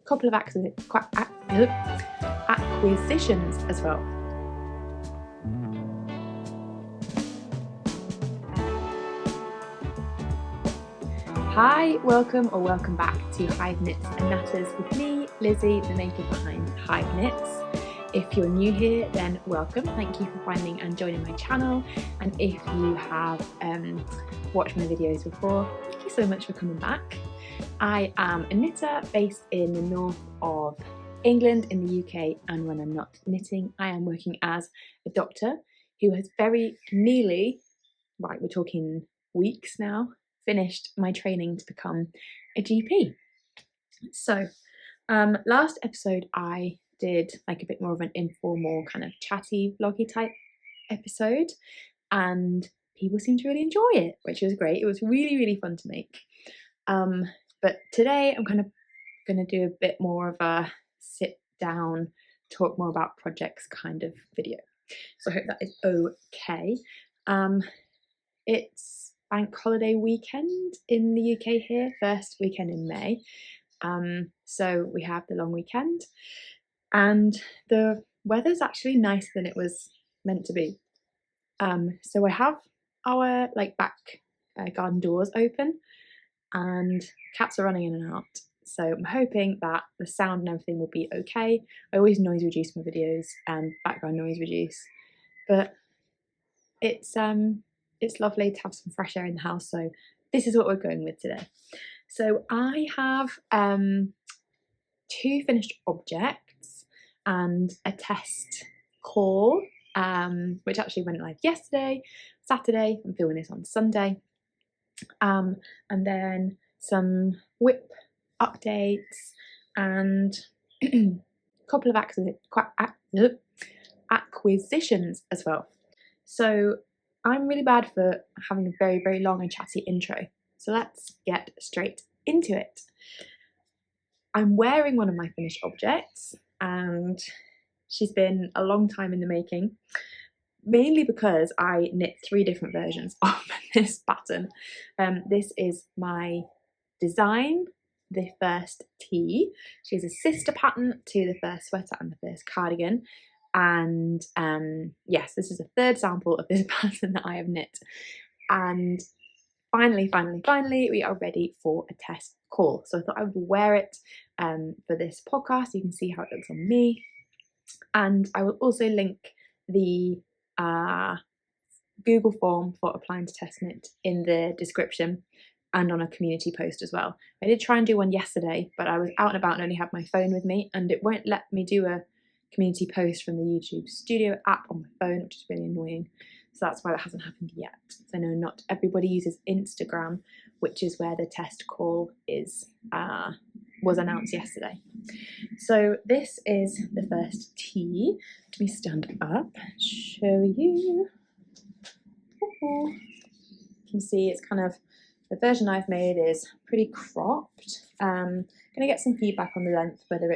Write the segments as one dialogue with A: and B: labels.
A: couple of acquisitions as well. Hi, welcome back to Hive Knits and Natters with me, Lizzie, the maker behind Hive Knits. If you're new here, then welcome. Thank you for finding and joining my channel. And if you have watched my videos before, thank you so much for coming back. I am a knitter based in the north of England in the UK, and when I'm not knitting, I am working as a doctor who has very nearly, right, we're talking weeks now, finished my training to become a GP. So last episode I did like a bit more of an informal kind of chatty vloggy type episode, and people seemed to really enjoy it, which was great. It was really fun to make. But today I'm kind of going to do a bit more of a sit down, talk more about projects kind of video. So I hope that is okay. It's bank holiday weekend in the UK here, first weekend in May. So we have the long weekend, and the weather's actually nicer than it was meant to be. So I have our back garden doors open, and cats are running in and out. So I'm hoping that the sound and everything will be okay. I always noise reduce my videos and background noise reduce, but it's lovely to have some fresh air in the house. So this is what we're going with today. So I have 2 finished objects and a test call, which actually went live yesterday, Saturday. I'm filming this on Sunday. And then some whip updates and a couple of acquisitions as well. So I'm really bad for having a very long and chatty intro. So let's get straight into it. I'm wearing one of my finished objects, and she's been a long time in the making, mainly because I knit 3 different versions of this pattern. This is my design, the first tee. She's a sister pattern to the first sweater and the first cardigan. And yes, this is the 3rd sample of this pattern that I have knit. And finally, we are ready for a test call. So I thought I would wear it for this podcast. You can see how it looks on me. And I will also link the Google form for applying to test knit in the description and on a community post as well. I did try and do one yesterday, but I was out and about and only had my phone with me, and it won't let me do a community post from the YouTube Studio app on my phone, which is really annoying. So that's why that hasn't happened yet. So I know not everybody uses Instagram, which is where the test call was announced yesterday. So this is the first tee. Let me stand up and show you. You can see it's kind of, the version I've made is pretty cropped. I'm going to get some feedback on the length, whether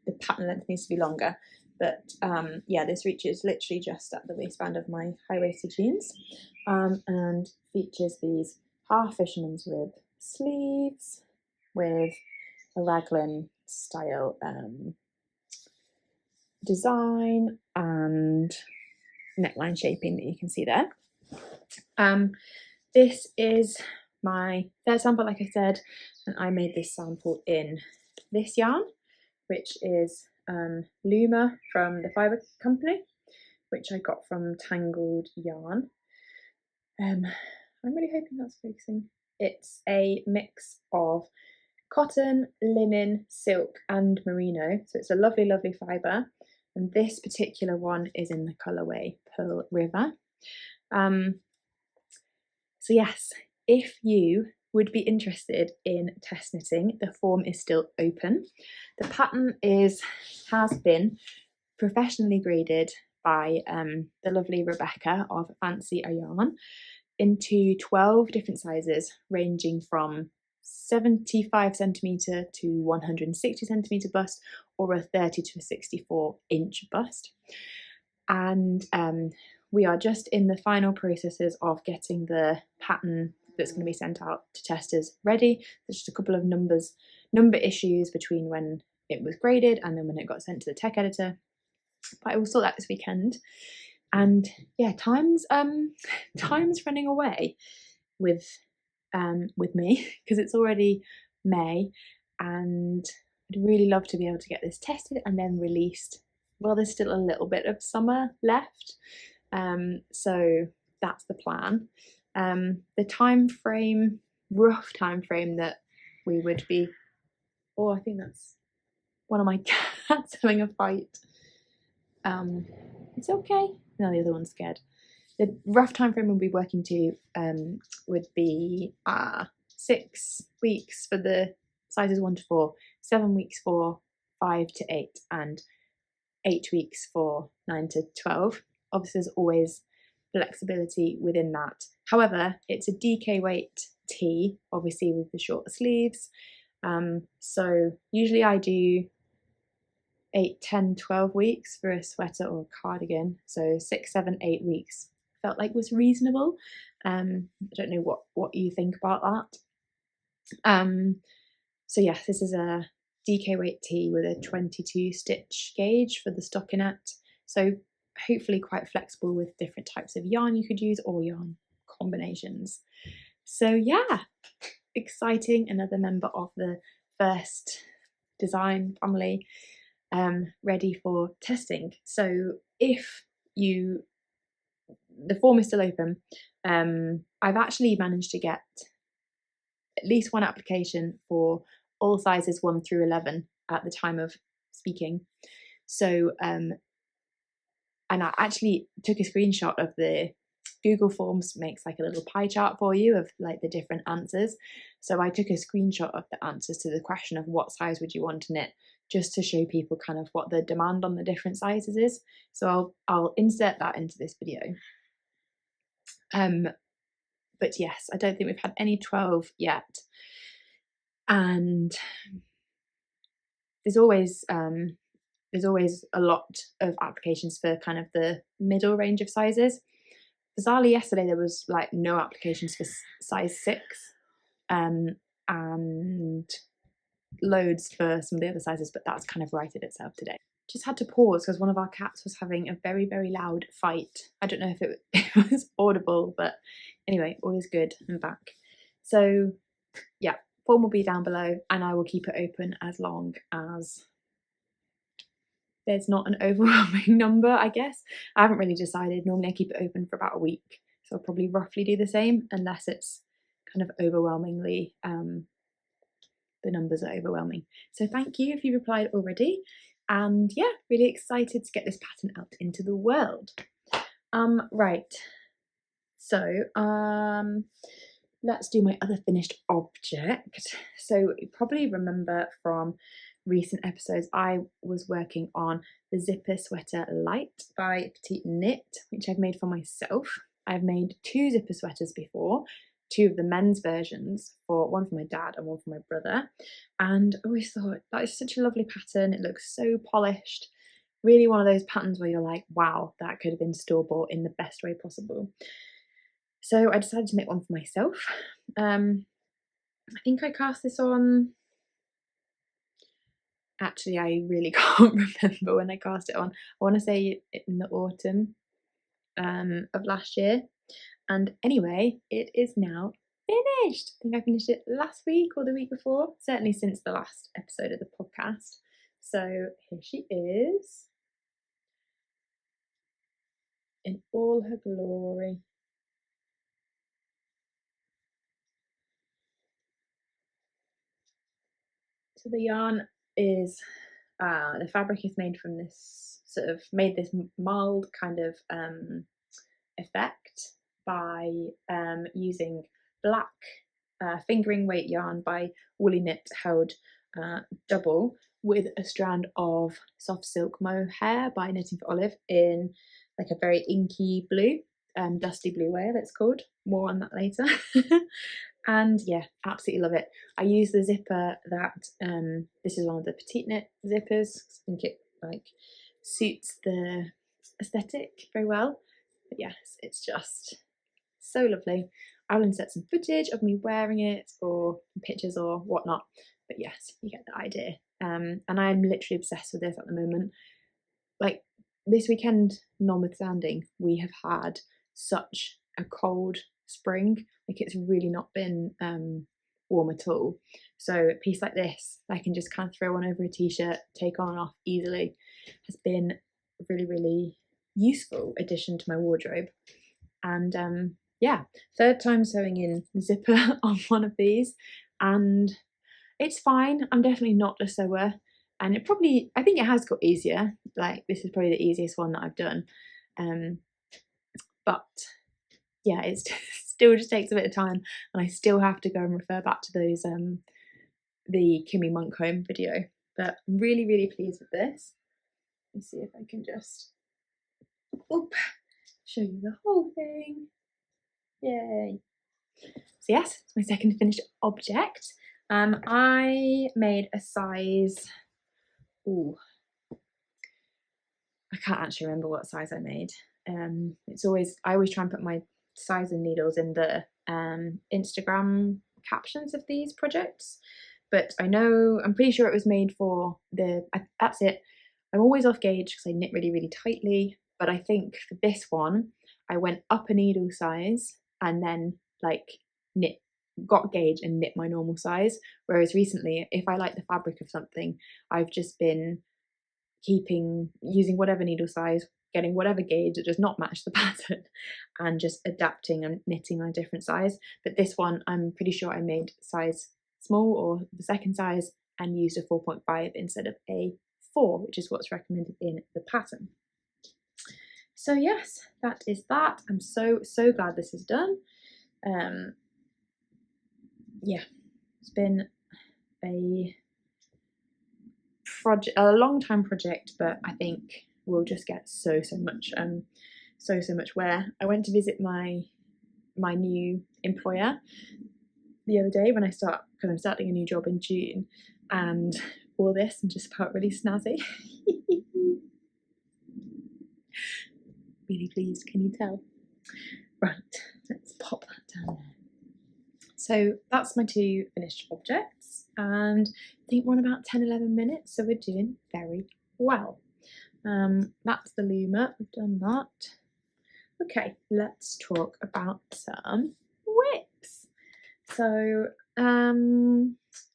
A: the pattern length needs to be longer. But yeah, this reaches literally just at the waistband of my high-waisted jeans, and features these half fisherman's rib sleeves with a raglan style design and neckline shaping that you can see there. This is my 3rd sample, like I said, and I made this sample in this yarn, which is Luma from the Fibre company, which I got from Tangled Yarn. I'm really hoping that's focusing. It's a mix of cotton, linen, silk and merino, so it's a lovely fibre, and this particular one is in the colourway Pearl River. So yes, if you would be interested in test knitting, the form is still open. The pattern has been professionally graded by the lovely Rebecca of Fancy a Yarn into 12 different sizes, ranging from 75 centimetre to 160 centimetre bust, or a 30 to a 64 inch bust. And we are just in the final processes of getting the pattern that's going to be sent out to testers ready. There's just a couple of numbers number issues between when it was graded and then when it got sent to the tech editor. But I will sort that this weekend. And yeah, time's running away with me, because it's already May, and I'd really love to be able to get this tested and then released. Well, there's still a little bit of summer left, so that's the plan. The rough time frame that we would be, oh, I think that's one of my cats having a fight. It's okay. No, the other one's scared. The rough time frame we'll be working to would be 6 weeks for the sizes 1 to 4, 7 weeks for 5 to 8, and 8 weeks for 9 to 12. Obviously, there's always flexibility within that. However, it's a DK weight tee, obviously with the shorter sleeves. So usually I do 8, 10, 12 weeks for a sweater or a cardigan. So 6, 7, 8 weeks felt like was reasonable. I don't know what you think about that. So yes, this is a DK weight tee with a 22 stitch gauge for the stockinette. So hopefully quite flexible with different types of yarn you could use, or yarn combinations. So yeah, exciting, another member of the first design family ready for testing. So if the form is still open, I've actually managed to get at least one application for all sizes 1 through 11 at the time of speaking. So and I actually took a screenshot of the Google Forms, makes like a little pie chart for you of like the different answers. So I took a screenshot of the answers to the question of what size would you want to knit, just to show people kind of what the demand on the different sizes is. So I'll insert that into this video. But yes, I don't think we've had any 12 yet. And there's always a lot of applications for kind of the middle range of sizes. Bizarrely, yesterday there was like no applications for size 6, and loads for some of the other sizes, but that's kind of righted itself today. Just had to pause because one of our cats was having a very, very loud fight. I don't know if it was audible, but anyway, all is good. I'm back. So yeah, form will be down below, and I will keep it open as long as there's not an overwhelming number, I guess. I haven't really decided. Normally I keep it open for about a week, so I'll probably roughly do the same, unless it's kind of overwhelmingly, the numbers are overwhelming. So thank you if you replied already. And yeah, really excited to get this pattern out into the world. Right, so let's do my other finished object. So you probably remember from recent episodes I was working on the Zipper Sweater Light by Petite Knit, which I've made for myself. I've made 2 zipper sweaters before, 2 of the men's versions, one for my dad and one for my brother, and I always thought that is such a lovely pattern. It looks so polished, really one of those patterns where you're like, wow, that could have been store-bought in the best way possible. So I decided to make one for myself. I think I cast this on, actually I really can't remember when I cast it on. I want to say in the autumn of last year. And anyway, it is now finished. I think I finished it last week or the week before, certainly since the last episode of the podcast. So here she is in all her glory. So the yarn is, the fabric is made from this this mild kind of effect by using black fingering weight yarn by Woolly Knit held double with a strand of soft silk mohair by Knitting for Olive in like a very inky blue, dusty blue whale it's called. More on that later. And yeah, absolutely love it. I use the zipper that this is one of the Petite Knit zippers. I think it like suits the aesthetic very well. But yes, it's just so lovely. I'll insert some footage of me wearing it or pictures or whatnot but yes, you get the idea. And I'm literally obsessed with this at the moment. Like, this weekend notwithstanding, we have had such a cold spring. Like, it's really not been warm at all. So a piece like this, I can just kind of throw on over a t-shirt, take on and off easily, has been a really, really useful addition to my wardrobe. And yeah, third time sewing in zipper on one of these, and it's fine. I'm definitely not a sewer, and I think it has got easier. Like, this is probably the easiest one that I've done, but yeah, it still just takes a bit of time, and I still have to go and refer back to those the Kimmy Monkcomb video. But I'm really, really pleased with this. Let me see if I can just show you the whole thing. Yay! So yes, it's my second finished object. I made a size. I can't actually remember what size I made. I always try and put my size and needles in the Instagram captions of these projects, but I'm pretty sure it was made for that's it. I'm always off gauge because I knit really, really tightly, but I think for this one, I went up a needle size and then got gauge and knit my normal size. Whereas recently, if I like the fabric of something, I've just been using whatever needle size, getting whatever gauge that does not match the pattern, and just adapting and knitting on a different size. But this one, I'm pretty sure I made size small, or the second size, and used a 4.5 instead of a 4, which is what's recommended in the pattern. So yes, that is that. I'm so glad this is done. Yeah, it's been a long time project, but I think we'll just get so much wear. I went to visit my new employer the other day because I'm starting a new job in June, and wore this and just felt really snazzy. Really pleased, can you tell? Right, let's pop that down there. So that's my 2 finished objects, and I think we're on about 10-11 minutes, so we're doing very well. That's the Luma, we've done that. Okay, let's talk about some whips. So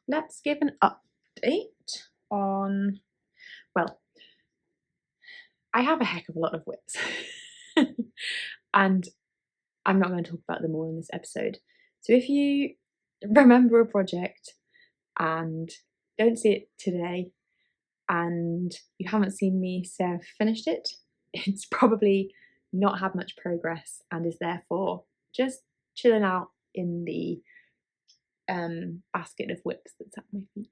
A: let's give an update on, well, I have a heck of a lot of whips and I'm not going to talk about them all in this episode. So if you remember a project and don't see it today, and you haven't seen me say I've finished it, it's probably not had much progress and is therefore just chilling out in the basket of whips that's at my feet.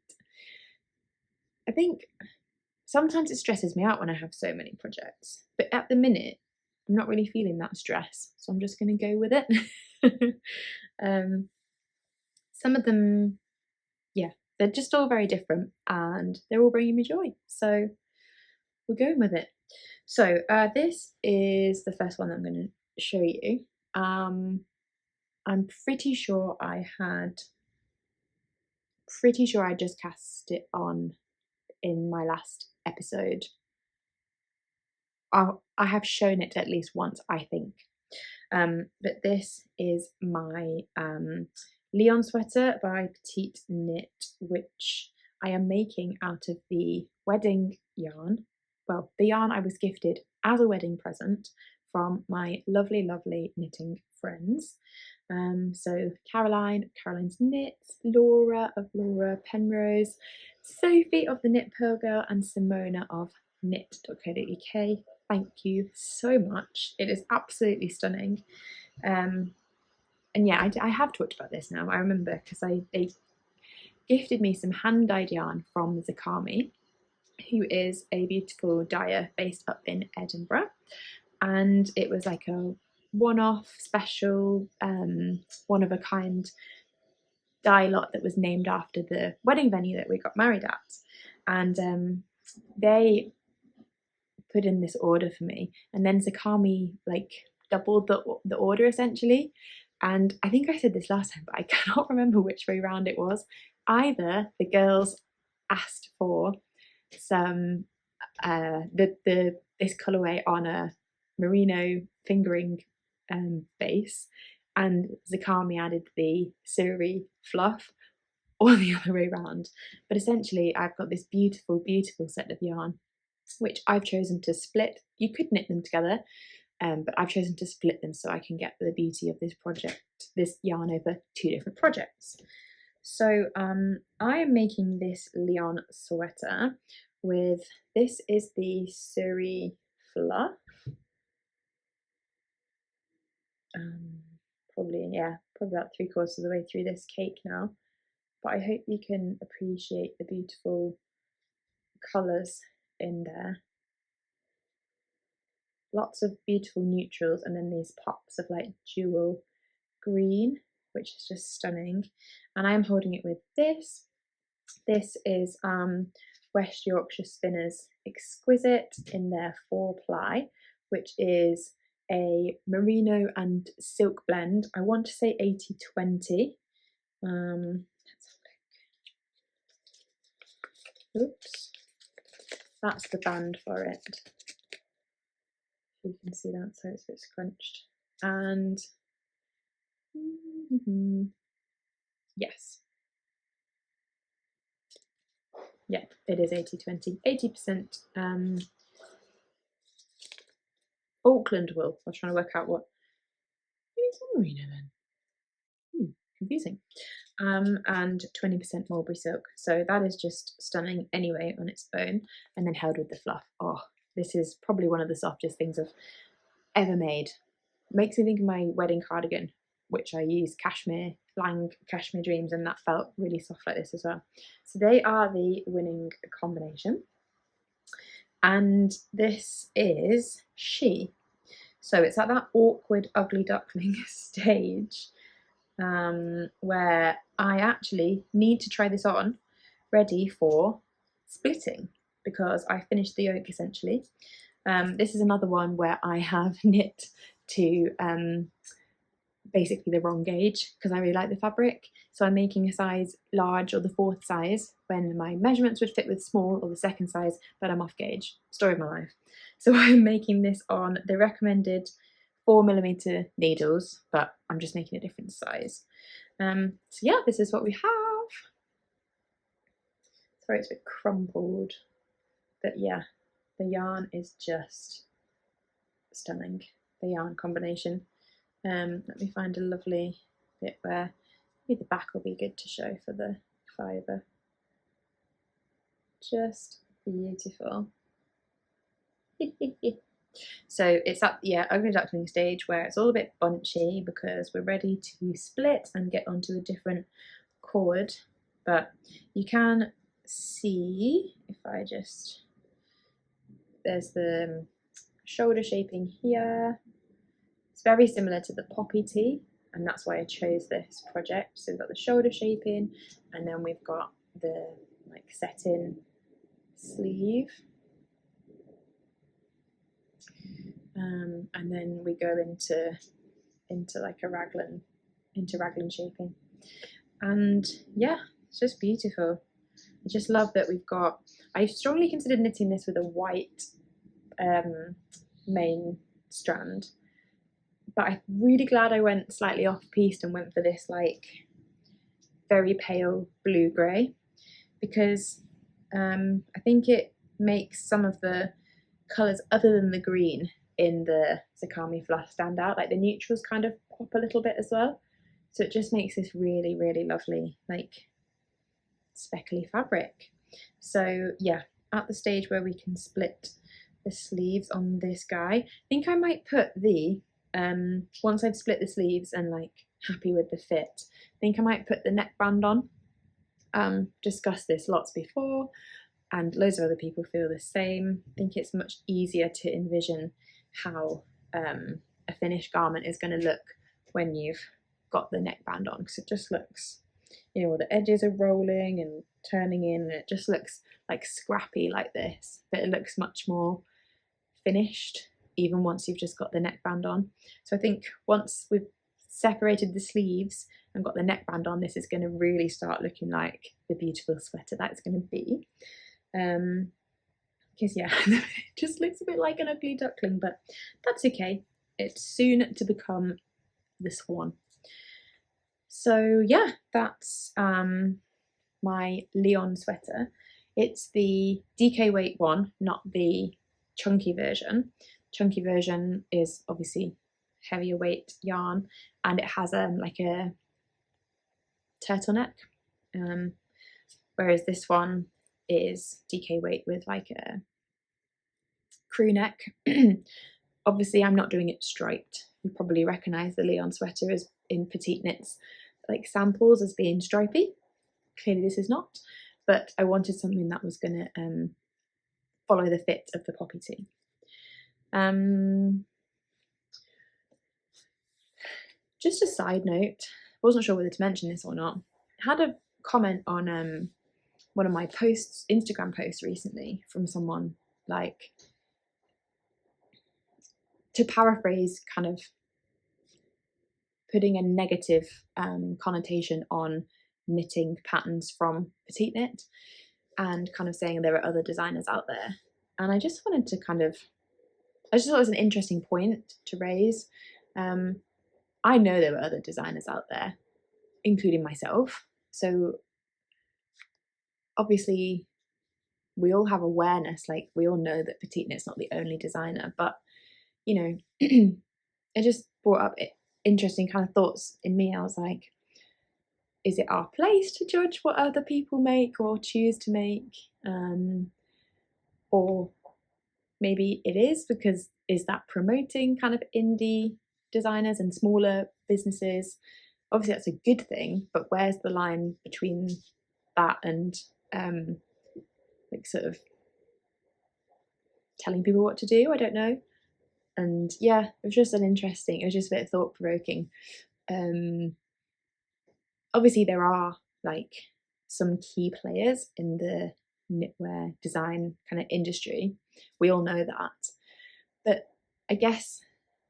A: I think sometimes it stresses me out when I have so many projects, but at the minute I'm not really feeling that stress, so I'm just going to go with it. Some of them, yeah, they're just all very different and they're all bringing me joy, so we're going with it. So this is the first one that I'm going to show you. I'm pretty sure I just cast it on in my last episode. I have shown it at least once, I think. But this is my Lyon Sweater by Petite knit, which I am making out of the wedding yarn. Well, the yarn I was gifted as a wedding present from my lovely, lovely knitting friends. So Caroline's Knits, Laura of Laura Penrose, Sophie of the Knit Pearl Girl, and Simona of knit.co.uk. Thank you so much. It is absolutely stunning. And yeah, I have talked about this now. I remember because they gifted me some hand-dyed yarn from Zakami, who is a beautiful dyer based up in Edinburgh. And it was like a one-off special, one-of-a-kind dye lot that was named after the wedding venue that we got married at. And they put in this order for me, and then Zakami doubled the order essentially. And I think I said this last time, but I cannot remember which way round it was. either the girls asked for some this colourway on a merino fingering base, and Zakami added the suri fluff, or the other way around. But essentially I've got this beautiful set of yarn which I've chosen to split. You could knit them together, but I've chosen to split them so I can get the beauty of this project, this yarn, over 2 different projects. So I am making this Lyon sweater with, this is the suri fluff. Probably about 3/4 of the way through this cake now, but I hope you can appreciate the beautiful colours in there. Lots of beautiful neutrals, and then these pops of like jewel green, which is just stunning. And I am holding it with this. This is West Yorkshire Spinners Exquisite in their 4-ply, which is a merino and silk blend. I want to say 80/20. Let's have a look. Oops, that's the band for it. You can see that, so it's a bit scrunched. And yes, yeah, it is 80/20. 80% Auckland wool. I was trying to work out what. Maybe it's merino then. Confusing. And 20% mulberry silk. So that is just stunning anyway on its own, and then held with the fluff. Oh, this is probably one of the softest things I've ever made. Makes me think of my wedding cardigan, which I used cashmere, Lang Cashmere Dreams, and that felt really soft like this as well. So they are the winning combination. And this is she. So it's at that awkward ugly duckling stage where I actually need to try this on ready for splitting, because I finished the yoke essentially. This is another one where I have knit to basically the wrong gauge, because I really like the fabric. So I'm making a size large, or the 4th size, when my measurements would fit with small, or the 2nd size, but I'm off gauge. Story of my life. So I'm making this on the recommended 4mm needles, but I'm just making a different size. So yeah, this is what we have. Sorry, it's a bit crumpled, but yeah, the yarn is just stunning, the yarn combination. Let me find a lovely bit where maybe the back will be good to show for the fibre. Just beautiful. So it's at ugly duckling stage where it's all a bit bunchy, because we're ready to split and get onto a different cord. But you can see, if I just, there's the shoulder shaping here. It's very similar to the Poppy Tee, and that's why I chose this project. So we've got the shoulder shaping, and then we've got the like set-in sleeve, and then we go into like a raglan shaping, and yeah, it's just beautiful. I just love that we've got. I strongly considered knitting this with a white main strand, but I'm really glad I went slightly off-piste and went for this like very pale blue-grey, because I think it makes some of the colours other than the green in the Zakami fluff stand out. Like the neutrals kind of pop a little bit as well, so it just makes this really, really lovely like speckly fabric. So yeah, at the stage where we can split the sleeves on this guy. I think I might put the once I've split the sleeves and like happy with the fit, I think I might put the neckband on. Discussed this lots before, and loads of other people feel the same. I think it's much easier to envision how a finished garment is going to look when you've got the neckband on, because it just looks, you know, the edges are rolling and turning in, and it just looks like scrappy like this, but it looks much more finished even once you've just got the neckband on. So I think once we've separated the sleeves and got the neckband on, this is going to really start looking like the beautiful sweater that it's going to be. Because yeah, it just looks a bit like an ugly duckling, but that's okay. It's soon to become the swan. So yeah, that's my Lyon sweater. It's the DK weight one, not the chunky version. Chunky version is obviously heavier weight yarn, and it has like a turtleneck, whereas this one is DK weight with like a crew neck. Obviously I'm not doing it striped. You probably recognise the Lyon sweater as in Petite knits like samples as being stripy. Clearly this is not, but I wanted something that was going to follow the fit of the poppy tee. Just a side note, I wasn't sure whether to mention this or not. I had a comment on one of my posts, Instagram posts recently, from someone, like, to paraphrase, kind of putting a negative connotation on knitting patterns from Petite knit, and kind of saying there are other designers out there. And I just wanted to I just thought it was an interesting point to raise. I know there were other designers out there, including myself. So obviously we all have awareness, like we all know that Petite knit's not the only designer, but you know, it just brought up interesting kind of thoughts in me. I was like, is it our place to judge what other people make or choose to make? Or maybe it is, because is that promoting kind of indie designers and smaller businesses? Obviously that's a good thing, but where's the line between that and like sort of telling people what to do? I don't know. And yeah, it was just it was just a bit thought-provoking. Obviously there are like some key players in the knitwear design kind of industry. We all know that. But I guess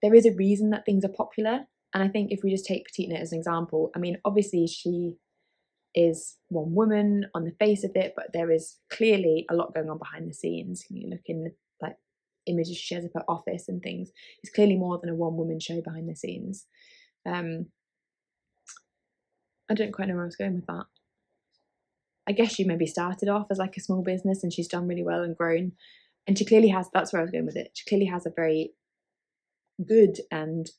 A: there is a reason that things are popular. And I think if we just take Petite knit as an example, I mean, obviously she is one woman on the face of it, but there is clearly a lot going on behind the scenes. You look in like images she shares of her office and things. It's clearly more than a one-woman show behind the scenes. I don't quite know where I was going with that. I guess she maybe started off as like a small business and she's done really well and grown. And she clearly has, that's where I was going with it. She clearly has a very good and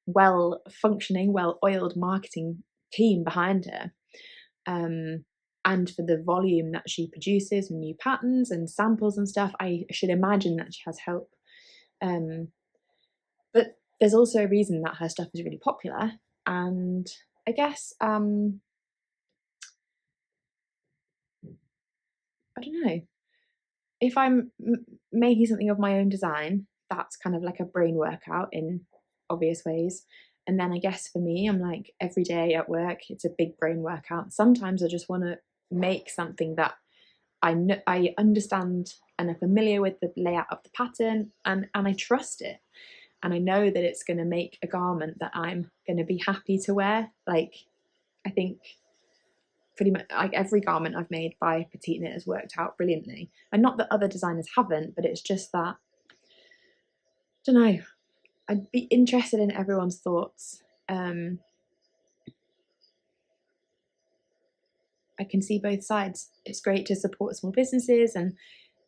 A: well-functioning, well-oiled marketing team behind her. And for the volume that she produces, new patterns and samples and stuff, I should imagine that she has help. But there's also a reason that her stuff is really popular. And I guess, I don't know, if I'm making something of my own design, that's kind of like a brain workout in obvious ways. And then I guess for me, I'm like, every day at work, it's a big brain workout. Sometimes I just want to make something that I understand and are familiar with the layout of the pattern, and I trust it. And I know that it's going to make a garment that I'm going to be happy to wear. Like, I think pretty much like every garment I've made by Petite knit has worked out brilliantly. And not that other designers haven't, but it's just that, I don't know, I'd be interested in everyone's thoughts. I can see both sides. It's great to support small businesses, and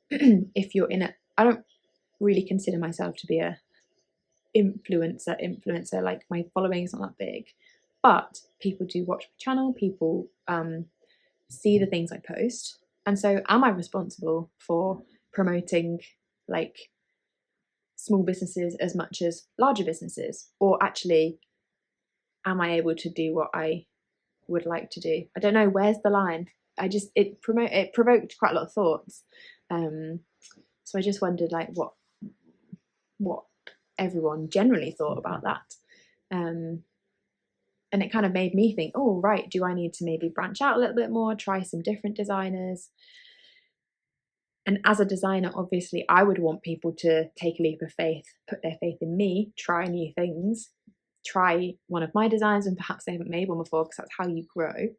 A: if you're in it, I don't really consider myself to be a influencer, like my following is not that big, but people do watch my channel, people see the things I post, and so am I responsible for promoting like small businesses as much as larger businesses, or actually am I able to do what I would like to do? I don't know, where's the line? It provoked quite a lot of thoughts, so I just wondered like what everyone generally thought about that, and it kind of made me think, oh right, do I need to maybe branch out a little bit more, try some different designers? And as a designer, obviously I would want people to take a leap of faith, put their faith in me, try new things, try one of my designs and perhaps they haven't made one before, because that's how you grow.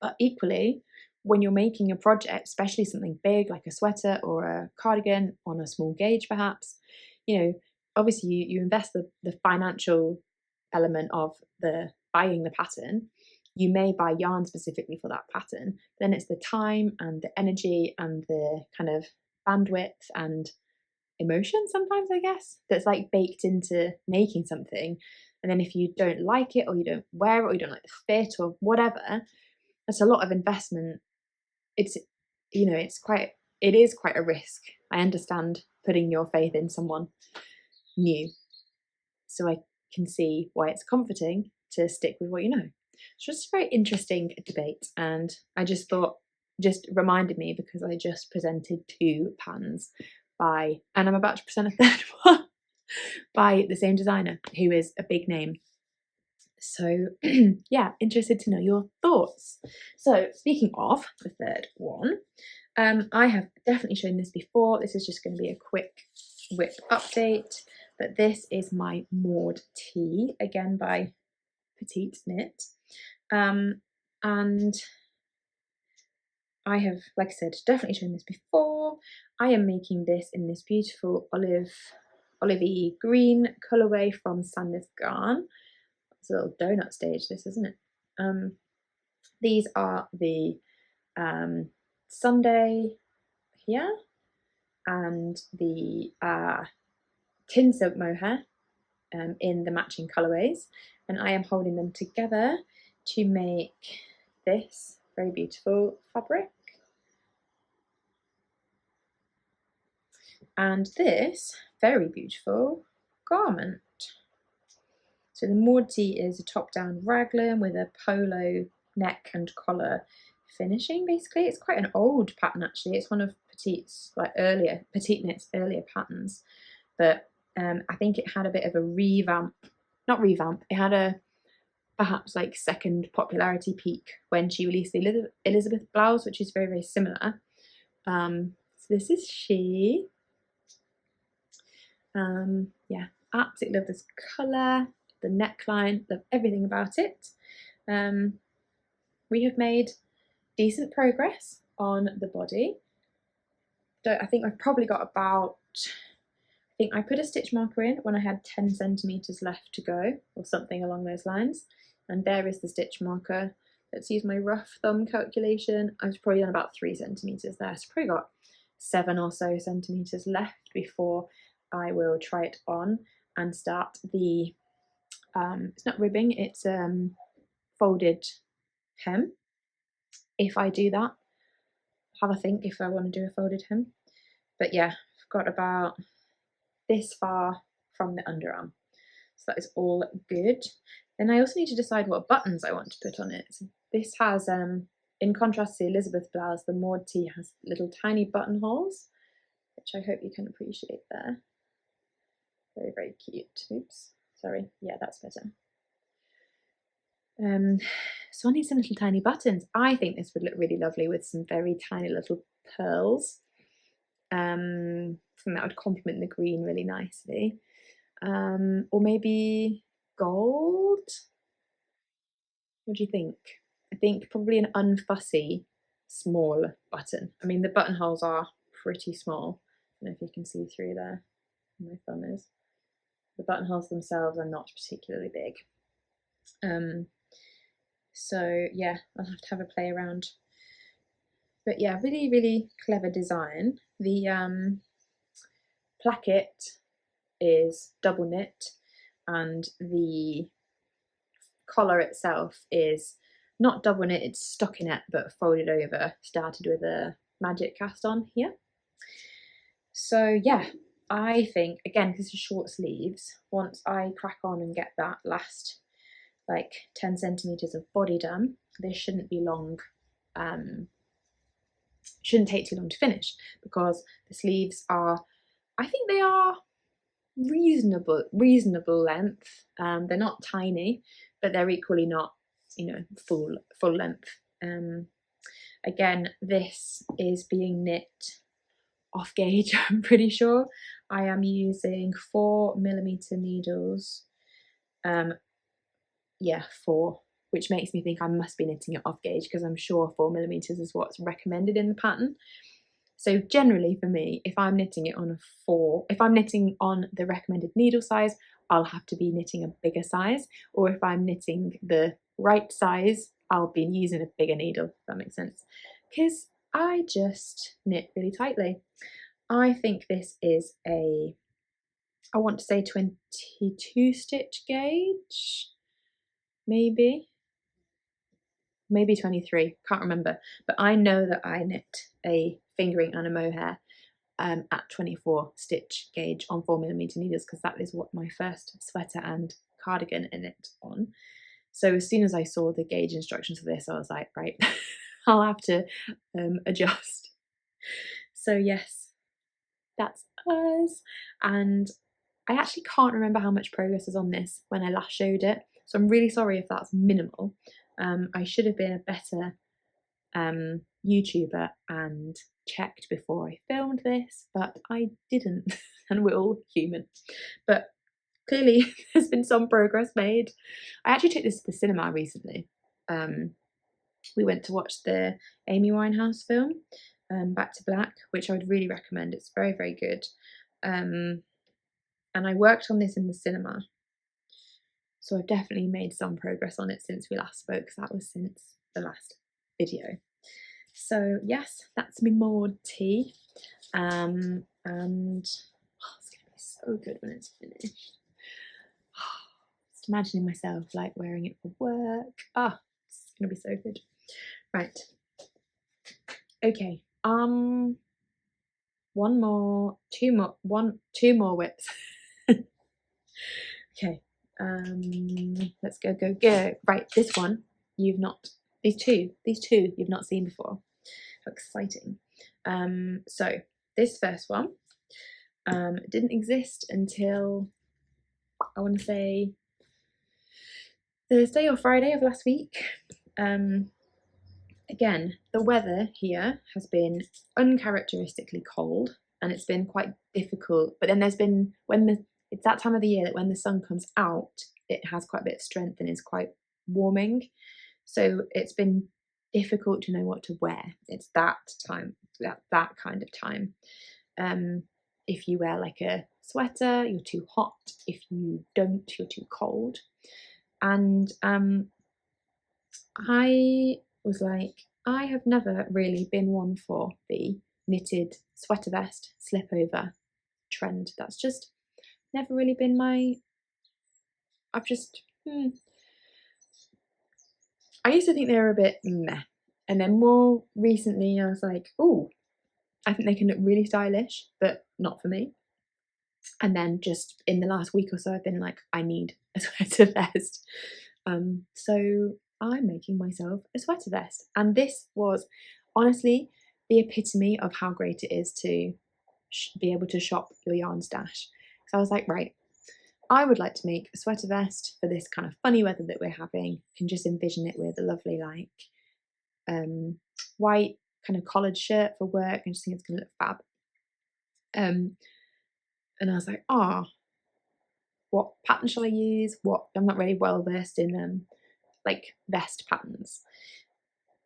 A: But equally, when you're making a project, especially something big like a sweater or a cardigan on a small gauge perhaps, obviously you invest the financial element of the buying the pattern. You may buy yarn specifically for that pattern, then it's the time and the energy and the kind of bandwidth and emotion sometimes, I guess, that's like baked into making something. And then if you don't like it, or you don't wear it, or you don't like the fit or whatever, that's a lot of investment. It is quite a risk. I understand putting your faith in someone new, so I can see why it's comforting to stick with what you know. It's just a very interesting debate, and I just thought, just reminded me because I just presented 2 patterns and I'm about to present a 3rd one by the same designer, who is a big name. So yeah, interested to know your thoughts. So speaking of the 3rd one, I have definitely shown this before. This is just going to be a quick whip update, but this is my Maude Tee, again by Petite knit, and I have, like I said, definitely shown this before. I am making this in this beautiful olivey green colourway from Sunde Slipover. It's a little donut stage, this, isn't it? These are the Sunde here and the tin silk mohair in the matching colourways, and I am holding them together to make this very beautiful fabric. And this very beautiful garment. So the Maude Tee is a top-down raglan with a polo neck and collar finishing, basically. It's quite an old pattern, actually. It's one of Petite Knit's earlier patterns, but I think it had a bit of a it had a perhaps like second popularity peak when she released the Elizabeth blouse, which is very, very similar. So this is she. Yeah, absolutely love this colour, the neckline, love everything about it. We have made decent progress on the body. I think I've probably got about, I think I put a stitch marker in when I had 10 centimetres left to go, or something along those lines, and there is the stitch marker. Let's use my rough thumb calculation. I've probably done about 3 centimetres there, so probably got 7 or so centimetres left before I will try it on and start the, it's not ribbing, it's folded hem. If I do that, have a think if I want to do a folded hem. But yeah, I've got about this far from the underarm, so that is all good. Then I also need to decide what buttons I want to put on it. So this has, in contrast to the Elizabeth blouse, the Maude Tee has little tiny buttonholes, which I hope you can appreciate there. Very, very cute. Oops, sorry. Yeah, that's better. So I need some little tiny buttons. I think this would look really lovely with some very tiny little pearls. I think that would complement the green really nicely. Or maybe gold? What do you think? I think probably an unfussy small button. I mean, the buttonholes are pretty small. I don't know if you can see through there. My thumb is. The buttonholes themselves are not particularly big. So yeah, I'll have to have a play around. But yeah, really, really clever design. The placket is double knit, and the collar itself is not double knit, it's stockinette but folded over, started with a magic cast on here. So yeah, I think, again, because it's short sleeves, once I crack on and get that last like 10 centimetres of body done, this shouldn't be long, shouldn't take too long to finish, because the sleeves are, I think they are reasonable length. They're not tiny, but they're equally not, full length. Again, this is being knit off gauge, I'm pretty sure. I am using 4mm needles, Yeah, 4, which makes me think I must be knitting it off gauge, because I'm sure 4mm is what's recommended in the pattern. So generally for me, if I'm knitting it on a 4, if I'm knitting on the recommended needle size, I'll have to be knitting a bigger size, or if I'm knitting the right size, I'll be using a bigger needle, if that makes sense, because I just knit really tightly. I think this is a, I want to say 22 stitch gauge, maybe 23, can't remember, but I know that I knit a fingering and a mohair at 24 stitch gauge on 4mm needles, because that is what my first sweater and cardigan I knit on. So as soon as I saw the gauge instructions for this, I was like, right, I'll have to adjust. So yes, that's us. And I actually can't remember how much progress was on this when I last showed it, so I'm really sorry if that's minimal. I should have been a better YouTuber and checked before I filmed this, but I didn't, and we're all human. But clearly there's been some progress made. I actually took this to the cinema recently. We went to watch the Amy Winehouse film, Back to Black, which I would really recommend. It's very, very good. And I worked on this in the cinema, so I've definitely made some progress on it since we last spoke, because that was since the last video. So yes, that's my Maude Tee, and it's gonna be so good when it's finished. Just imagining myself like wearing it for work. It's gonna be so good. Right. Okay. Two more whips. Okay. Let's go. Right, this one you've not. These two you've not seen before. How exciting. So this first one didn't exist until, I want to say, Thursday or Friday of last week. Again, the weather here has been uncharacteristically cold, and it's been quite difficult, but then there's been, it's that time of the year that when the sun comes out, it has quite a bit of strength and is quite warming. So it's been difficult to know what to wear. It's that time, that kind of time. If you wear like a sweater, you're too hot. If you don't, you're too cold. And I was like, I have never really been one for the knitted sweater vest slipover trend. That's just never really been my, I used to think they were a bit meh, and then more recently I was like, oh, I think they can look really stylish, but not for me. And then just in the last week or so, I've been like, I need a sweater vest. So I'm making myself a sweater vest, and this was honestly the epitome of how great it is to be able to shop your yarn stash. So I was like, right, I would like to make a sweater vest for this kind of funny weather that we're having. You can just envision it with a lovely like white kind of collared shirt for work, and just think it's gonna look fab. And I was like, what pattern shall I use? I'm not really well versed in like vest patterns,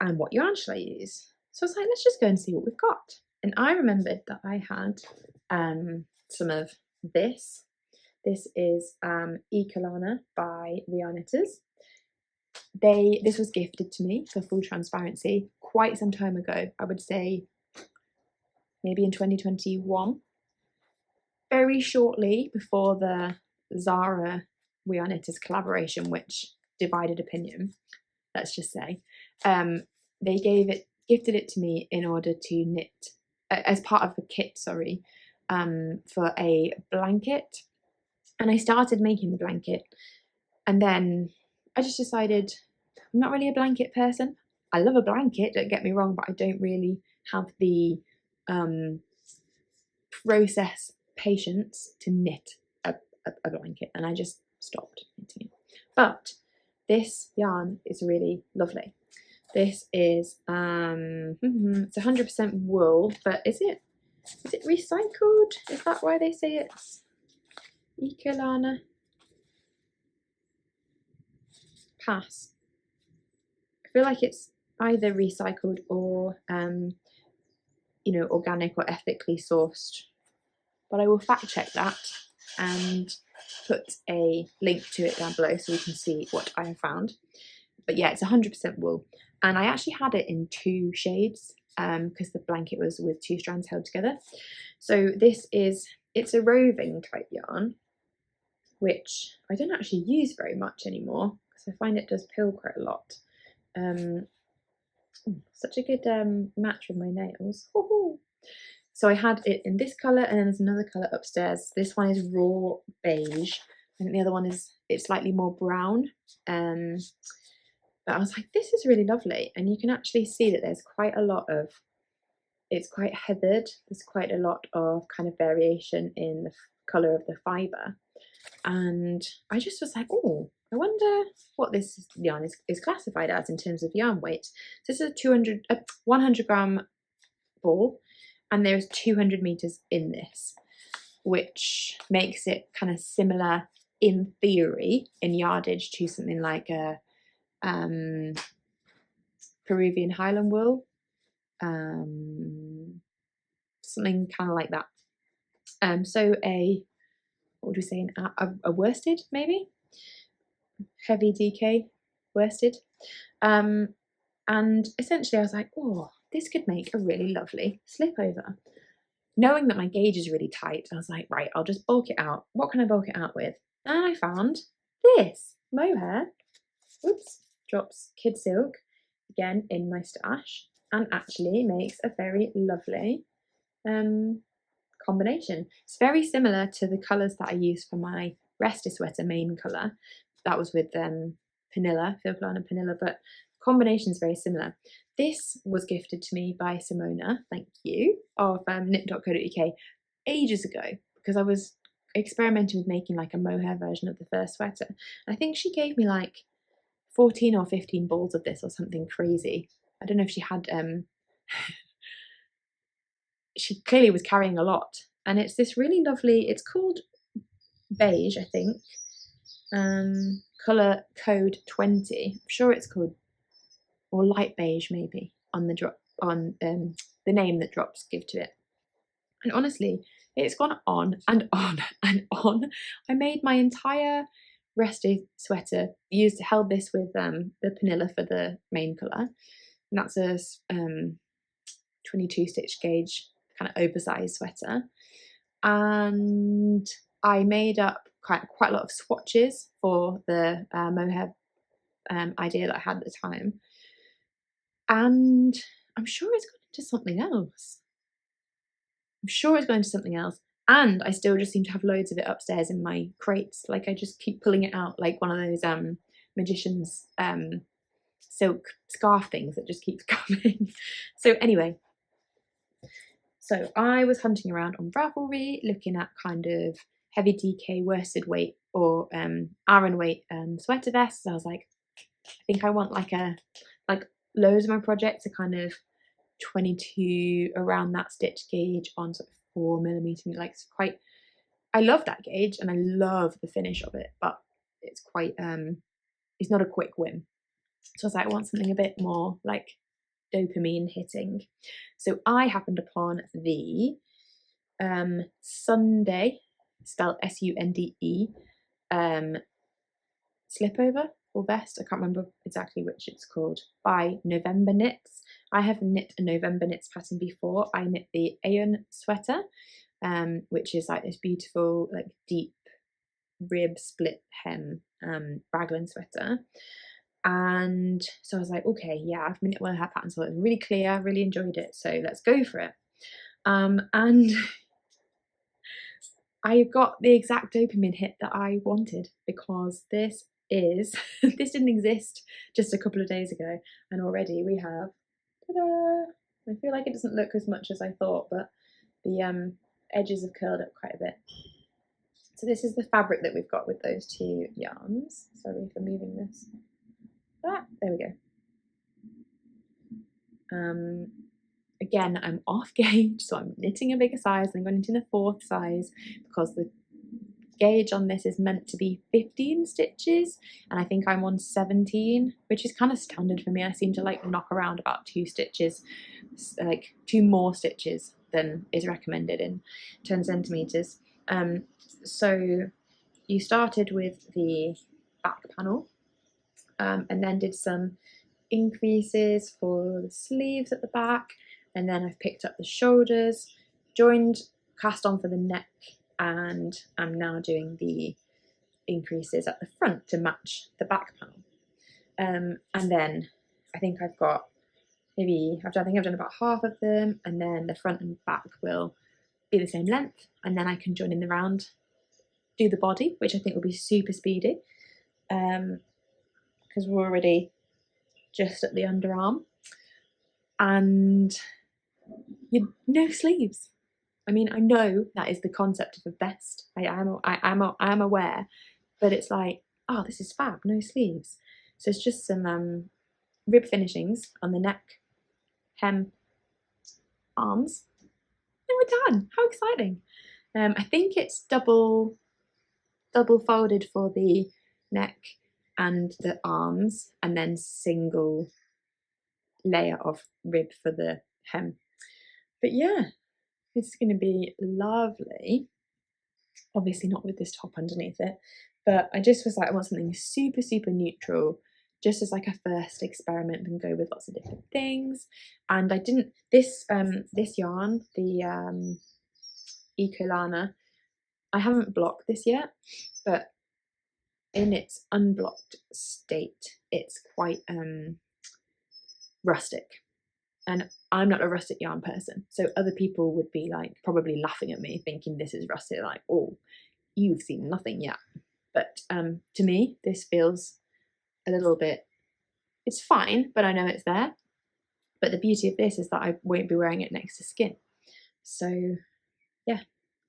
A: and what yarn shall I use? So I was like, let's just go and see what we've got. And I remembered that I had some of this. This is Ecolana by Natters. This was gifted to me, for full transparency, quite some time ago. I would say maybe in 2021, very shortly before the Zara Natters collaboration, which divided opinion, let's just say. They gifted it to me in order to knit as part of the kit, for a blanket. And I started making the blanket, and then I just decided I'm not really a blanket person. I love a blanket, don't get me wrong, but I don't really have the process patience to knit a blanket, and I just stopped knitting it. But this yarn is really lovely. This is it's 100% wool, but is it recycled? Is that why they say it's Ecolana? pass. I feel like it's either recycled or you know, organic or ethically sourced, but I will fact check that and put a link to it down below so you can see what I have found. But yeah, it's 100% wool, and I actually had it in 2 shades because the blanket was with 2 strands held together. So it's a roving type yarn, which I don't actually use very much anymore because I find it does pill quite a lot. Such a good match with my nails. So I had it in this colour, and then there's another colour upstairs. This one is raw beige. I think the other one it's slightly more brown. But I was like, this is really lovely. And you can actually see that there's quite a lot of, it's quite heathered. There's quite a lot of kind of variation in the colour of the fibre. And I just was like, oh, I wonder what this yarn is classified as in terms of yarn weight. So this is a 100 gram ball, and there's 200 meters in this, which makes it kind of similar in theory in yardage to something like a Peruvian Highland wool, something kind of like that. So what would we say, a worsted maybe? Heavy DK worsted. And essentially I was like, oh, this could make a really lovely slipover. Knowing that my gauge is really tight, I was like, right, I'll just bulk it out. What can I bulk it out with? And I found this Mohair. Oops, drops Kid Silk, again in my stash, and actually makes a very lovely combination. It's very similar to the colours that I used for my Reste Sweater main colour. That was with Panilla, Filplan and Panilla, but the combination is very similar. This was gifted to me by Simona, thank you, of knit.co.uk ages ago, because I was experimenting with making like a mohair version of the first sweater. And I think she gave me like 14 or 15 balls of this or something crazy. I don't know if she had, she clearly was carrying a lot. And it's this really lovely, it's called beige, I think. Colour code 20. I'm sure it's called, or light beige maybe, on the drop, on the name that drops give to it. And honestly, it's gone on and on and on. I made my entire Reste Sweater, held this with the Panilla for the main colour, and that's a 22 stitch gauge kind of oversized sweater. And I made up quite a lot of swatches for the mohair idea that I had at the time, and I'm sure it's gone into something else. And I still just seem to have loads of it upstairs in my crates. Like I just keep pulling it out like one of those magician's silk scarf things that just keeps coming. So anyway, so I was hunting around on Ravelry looking at kind of heavy DK worsted weight or Aran weight sweater vests. I was like, I think I want like loads of my projects are kind of 22 around that stitch gauge on sort of 4mm, like it's quite, I love that gauge and I love the finish of it, but it's quite it's not a quick win. So I was like, I want something a bit more like dopamine hitting. So I happened upon the Sunde, spelled S-U-N-D-E, slipover or vest, I can't remember exactly which it's called, by November Knits. I have knit a November Knits pattern before. I knit the Lyon Sweater, which is like this beautiful, like deep rib split hem raglan sweater. And so I was like, okay, yeah, I've knit one of her patterns, so it was really clear, really enjoyed it, so let's go for it. And I got the exact dopamine hit that I wanted, because this didn't exist just a couple of days ago, and already we have, ta-da! I feel like it doesn't look as much as I thought, but the edges have curled up quite a bit. So this is the fabric that we've got with those 2 yarns. Sorry for moving this. There we go. Again, I'm off gauge, so I'm knitting a bigger size and going into the 4th size because the gauge on this is meant to be 15 stitches, and I think I'm on 17, which is kind of standard for me. I seem to like knock around about 2 stitches, like 2 more stitches than is recommended in 10 centimeters. So you started with the back panel, and then did some increases for the sleeves at the back, and then I've picked up the shoulders, joined, cast on for the neck, and I'm now doing the increases at the front to match the back panel. And then I think I've got I've done about half of them, and then the front and back will be the same length, and then I can join in the round, do the body, which I think will be super speedy, because we're already just at the underarm, and no sleeves. I mean, I know that is the concept of a vest. I am aware, but it's like, oh, this is fab, no sleeves. So it's just some rib finishings on the neck, hem, arms, and we're done. How exciting! I think it's double folded for the neck and the arms, and then single layer of rib for the hem. But yeah, it's going to be lovely. Obviously not with this top underneath it, but I just was like, I want something super neutral, just as like a first experiment, and go with lots of different things. And I didn't, this yarn, the Ecolana, I haven't blocked this yet, but in its unblocked state, it's quite rustic. And I'm not a rustic yarn person, so other people would be like probably laughing at me, thinking this is rustic, like, oh, you've seen nothing yet. But to me, this feels a little bit, it's fine, but I know it's there. But the beauty of this is that I won't be wearing it next to skin. So yeah,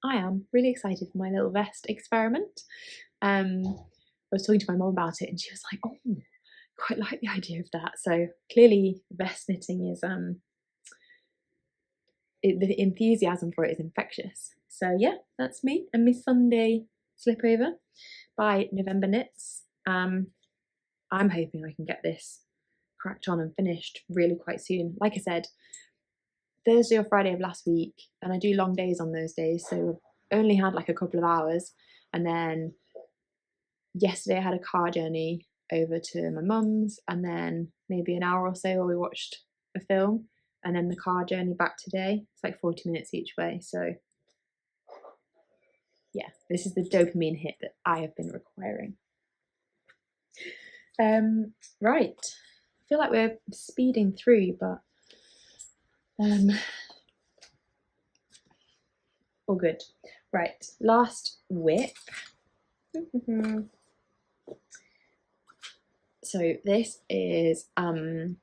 A: I am really excited for my little vest experiment. I was talking to my mum about it, and she was like, oh, quite like the idea of that. So clearly vest knitting is the enthusiasm for it is infectious. So yeah, that's me and my Sunde Slipover by November Knits. I'm hoping I can get this cracked on and finished really quite soon. Like I said, Thursday or Friday of last week, and I do long days on those days, so I've only had like a couple of hours. And then yesterday I had a car journey over to my mum's, and then maybe an hour or so where we watched a film, and then the car journey back today. It's like 40 minutes each way. So yeah, this is the dopamine hit that I have been requiring. Right, I feel like we're speeding through, but all good. Right, last whip. So this is in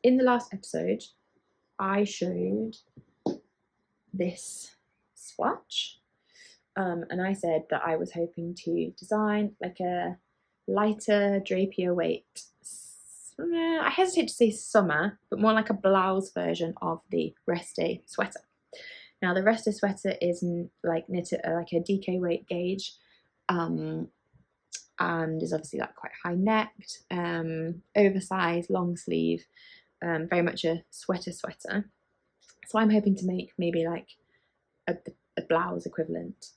A: the last episode I showed this swatch, and I said that I was hoping to design like a lighter drapier weight, I hesitate to say summer, but more like a blouse version of the Reste Sweater. Now the Reste Sweater is like knitted like a DK weight gauge, and is obviously like quite high necked, oversized, long sleeve, very much a sweater. So I'm hoping to make maybe like a blouse equivalent.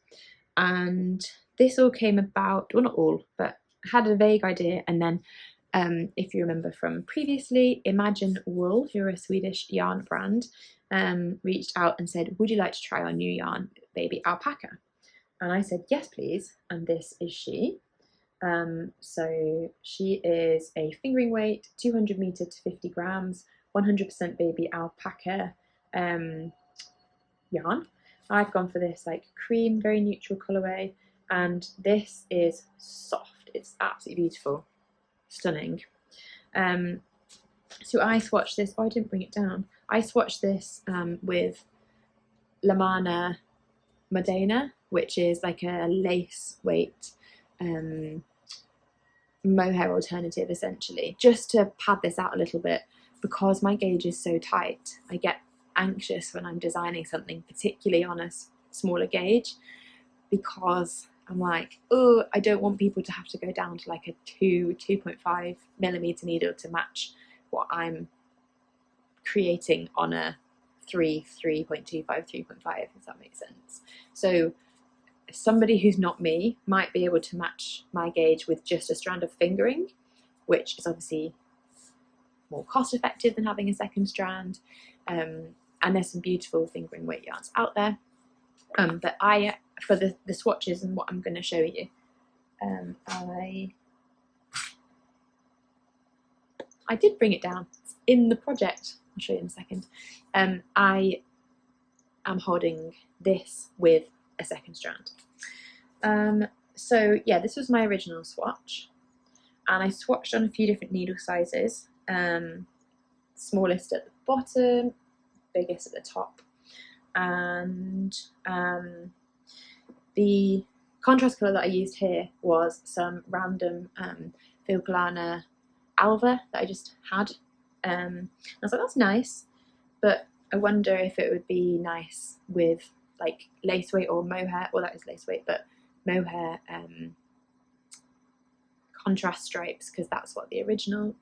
A: And this all came about, well, not all, but I had a vague idea, and then if you remember from previously, Imagine Wool, who are a Swedish yarn brand, reached out and said, would you like to try our new yarn, Baby Alpaca? And I said, yes, please. And this is she. So she is a fingering weight, 200 meter to 50 grams, 100% baby alpaca yarn. I've gone for this like cream, very neutral colorway, and this is soft. It's absolutely beautiful, stunning. So I swatched this. Oh, I didn't bring it down. I swatched this with Lamana Modena, which is like a lace weight mohair alternative, essentially, just to pad this out a little bit, because my gauge is so tight. I get anxious when I'm designing something, particularly on a smaller gauge, because I'm like, oh, I don't want people to have to go down to like a 2.5 millimeter needle to match what I'm creating on a 3.25, 3.5, if that makes sense. So somebody who's not me might be able to match my gauge with just a strand of fingering, which is obviously more cost effective than having a second strand. And there's some beautiful fingering weight yarns out there. But for the swatches and what I'm going to show you, I did bring it down. It's in the project. I'll show you in a second. I am holding this with a second strand. So yeah, this was my original swatch, and I swatched on a few different needle sizes. Smallest at the bottom, biggest at the top, and the contrast colour that I used here was some random Filplana Alva that I just had. I was like, that's nice, but I wonder if it would be nice with like lace weight or mohair. Well, that is lace weight, but mohair contrast stripes, because that's what the original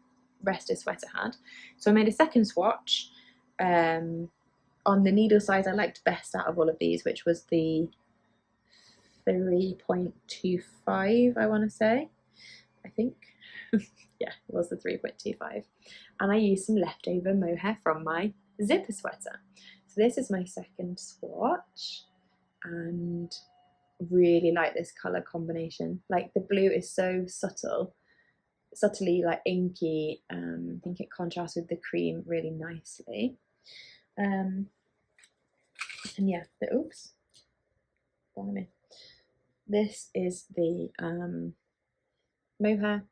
A: Reste Sweater had. So I made a second swatch on the needle size I liked best out of all of these, which was the 3.25, I want to say. I think. Yeah, it was the 3.25. And I used some leftover mohair from my zipper sweater. So this is my second swatch, and really like this colour combination. Like the blue is so subtly like inky. I think it contrasts with the cream really nicely. And yeah, oops, blimey. This is the mohair,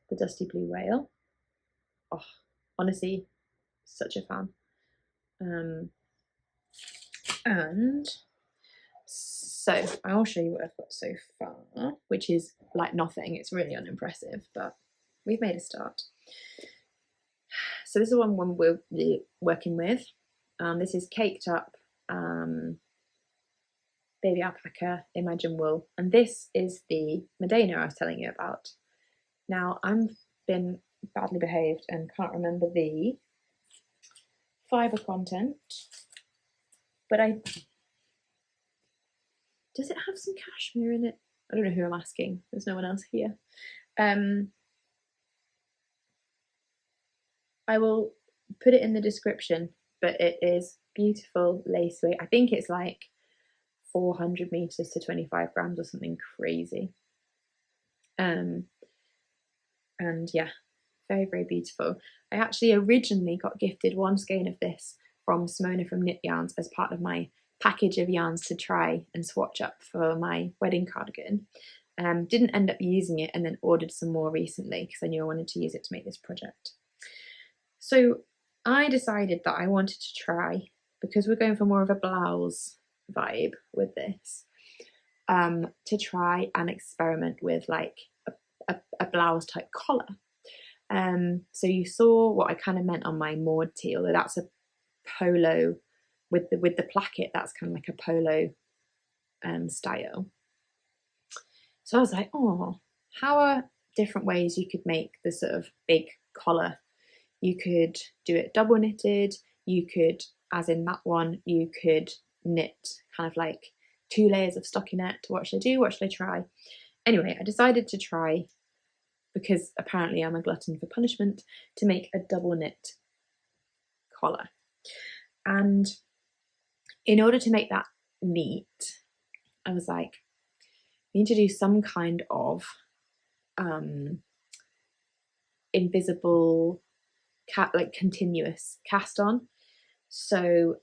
A: the Dusty Blue Whale. Oh, honestly, such a fan. And so I'll show you what I've got so far, which is like nothing. It's really unimpressive, but we've made a start. So this is the one we're working with. This is Caked Up Baby Alpaca Imagine Wool, and this is the Medina I was telling you about. Now, I've been badly behaved and can't remember the fibre content, but does it have some cashmere in it? I don't know who I'm asking. There's no one else here. I will put it in the description, but it is beautiful lace weight. I think it's like 400 meters to 25 grams or something crazy. And yeah, very, very beautiful. I actually originally got gifted one skein of this from Simona from Knit Yarns as part of my package of yarns to try and swatch up for my wedding cardigan. Didn't end up using it, and then ordered some more recently because I knew I wanted to use it to make this project. So I decided that I wanted to try, because we're going for more of a blouse vibe with this, to try and experiment with like a blouse type collar. So you saw what I kind of meant on my Maude Tee, although that's a polo with the placket. That's kind of like a polo style. So I was like, oh, how are different ways you could make the sort of big collar? You could do it double knitted. You could, as in that one, you could knit kind of like 2 layers of stockinette. What should I do? What should I try? Anyway, I decided to try, because apparently I'm a glutton for punishment, to make a double knit collar. And in order to make that neat, I was like, I need to do some kind of invisible like continuous cast on. So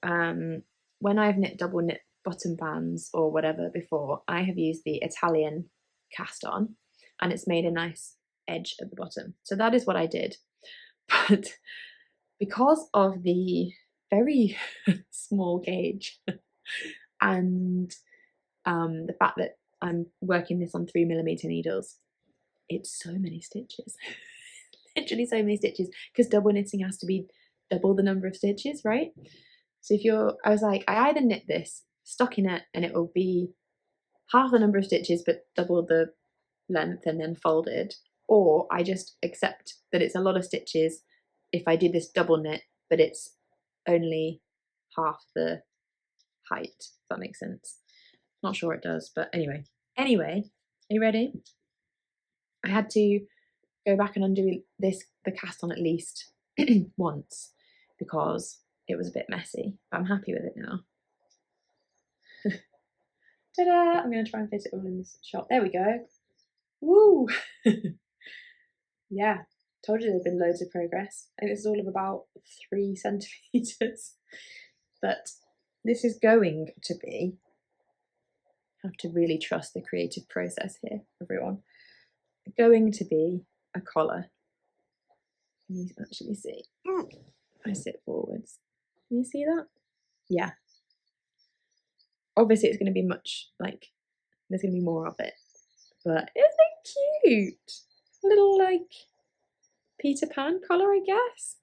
A: when I've knit double knit bottom bands or whatever before, I have used the Italian cast on, and it's made a nice edge at the bottom. So that is what I did. But because of the very small gauge and the fact that I'm working this on 3mm needles, it's so many stitches. Literally so many stitches, because double knitting has to be double the number of stitches, right? So I was like, I either knit this stockinette and it will be half the number of stitches but double the length and then folded, or I just accept that it's a lot of stitches if I do this double knit but it's only half the height, if that makes sense. Not sure it does, but anyway, are you ready? I had to go back and undo the cast on at least once because it was a bit messy, but I'm happy with it now. Ta-da! I'm going to try and fit it all in this shot. There we go. Woo! Yeah, told you there'd been loads of progress. And this is all of about 3 centimetres. But this is going to be, have to really trust the creative process here, everyone. Going to be a collar. Can you actually see? I sit forwards. Can you see that? Yeah. Obviously it's going to be much, like, there's going to be more of it. But isn't it cute? Little, like, Peter Pan collar, I guess.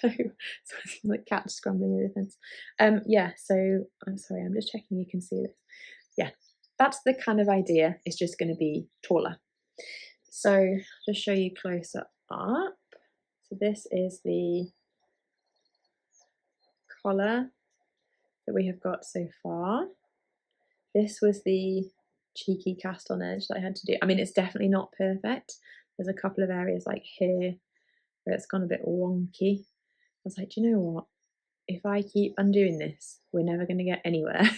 A: So like cat scrambling over the fence. Yeah, so I'm sorry, I'm just checking you can see this. Yeah, that's the kind of idea. It's just going to be taller. So just show you closer up. So this is the collar that we have got so far. This was the cheeky cast on edge that I had to do. I mean, it's definitely not perfect. There's a couple of areas like here where it's gone a bit wonky. I was like, do you know what? If I keep undoing this, we're never going to get anywhere.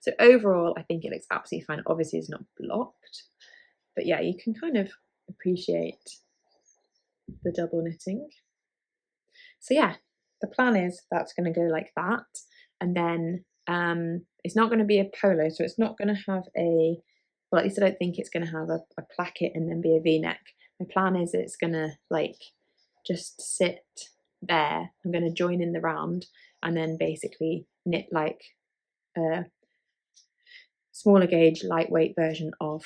A: So overall, I think it looks absolutely fine. Obviously, it's not blocked. But yeah, you can kind of appreciate the double knitting. So yeah, the plan is that's going to go like that. And then it's not going to be a polo, so it's not going to have a, well, at least I don't think it's going to have a placket and then be a V-neck. My plan is it's going to like just sit there. I'm going to join in the round and then basically knit like a smaller gauge, lightweight version of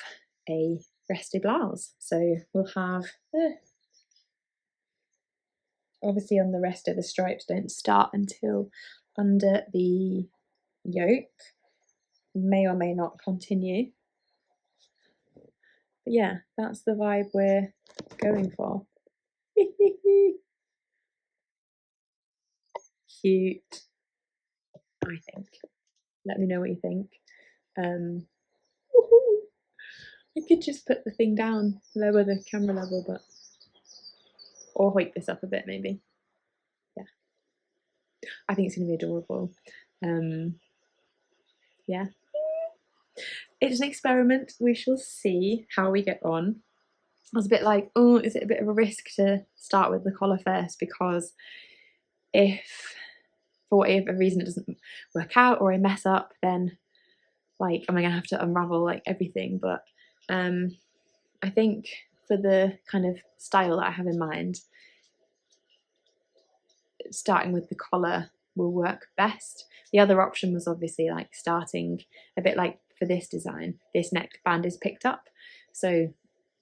A: a Reste Blouse. So we'll have, obviously on the rest of the stripes don't start until under the yoke, may or may not continue. But yeah, that's the vibe we're going for. Cute, I think. Let me know what you think. I could just put the thing down, lower the camera level, but or hoik this up a bit maybe. Yeah, I think it's going to be adorable. Yeah, it's an experiment. We shall see how we get on. I was a bit like, oh, is it a bit of a risk to start with the collar first? Because if for whatever reason it doesn't work out or I mess up, then like am I gonna have to unravel like everything? But I think for the kind of style that I have in mind, starting with the collar will work best. The other option was obviously like starting a bit like for this design, this neckband is picked up, so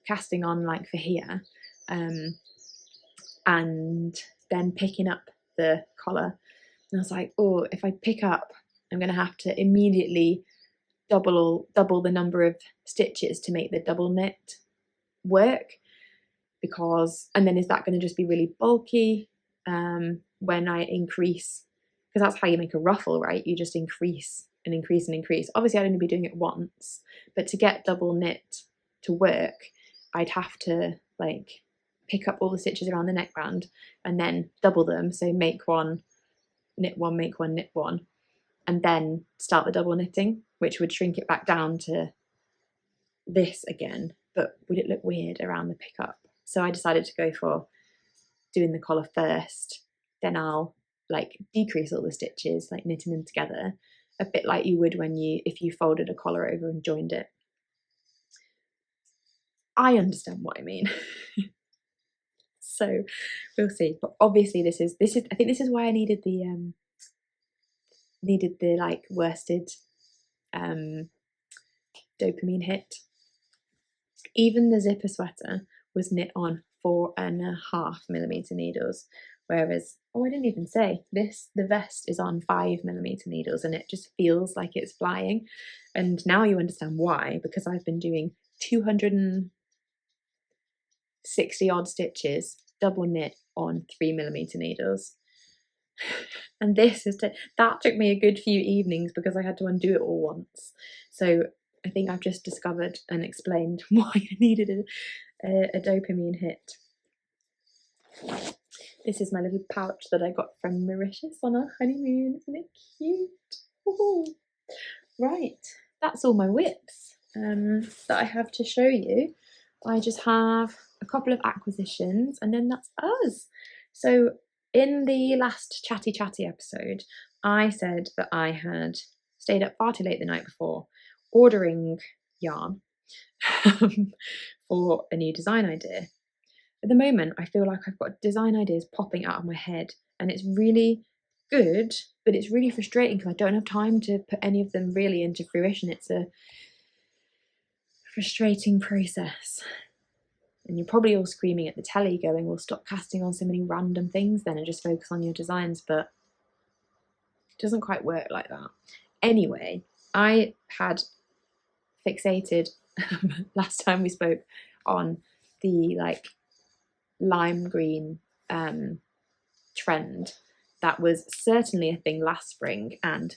A: casting on like for here, and then picking up the collar. And I was like, oh, if I pick up, I'm going to have to immediately double the number of stitches to make the double knit work, because, and then is that going to just be really bulky when I increase, because that's how you make a ruffle, right? You just increase and increase and increase. Obviously I'd only be doing it once, but to get double knit to work, I'd have to like pick up all the stitches around the neckband and then double them, so make one, knit one, make one, knit one, and then start the double knitting, which would shrink it back down to this again, but would it look weird around the pickup? So I decided to go for doing the collar first, then I'll like decrease all the stitches, like knitting them together, a bit like you would when if you folded a collar over and joined it. I understand what I mean. So we'll see. But obviously this is I think this is why I needed the like worsted dopamine hit. Even the zipper sweater was knit on 4.5mm needles, Whereas, oh, I didn't even say this, the vest is on 5mm needles and it just feels like it's flying. And now you understand why, because I've been doing 260 odd stitches double knit on 3mm needles. And this is that took me a good few evenings because I had to undo it all once. So I think I've just discovered and explained why I needed a dopamine hit. This is my little pouch that I got from Mauritius on our honeymoon. Isn't it cute? Ooh. Right, that's all my whips that I have to show you. I just have a couple of acquisitions and then that's us. So in the last chatty episode, I said that I had stayed up far too late the night before ordering yarn for a new design idea. At the moment, I feel like I've got design ideas popping out of my head and it's really good, but it's really frustrating because I don't have time to put any of them really into fruition. It's a frustrating process. And you're probably all screaming at the telly going, well, stop casting on so many random things then and just focus on your designs, but it doesn't quite work like that. Anyway, I had fixated last time we spoke on the like lime green trend that was certainly a thing last spring, and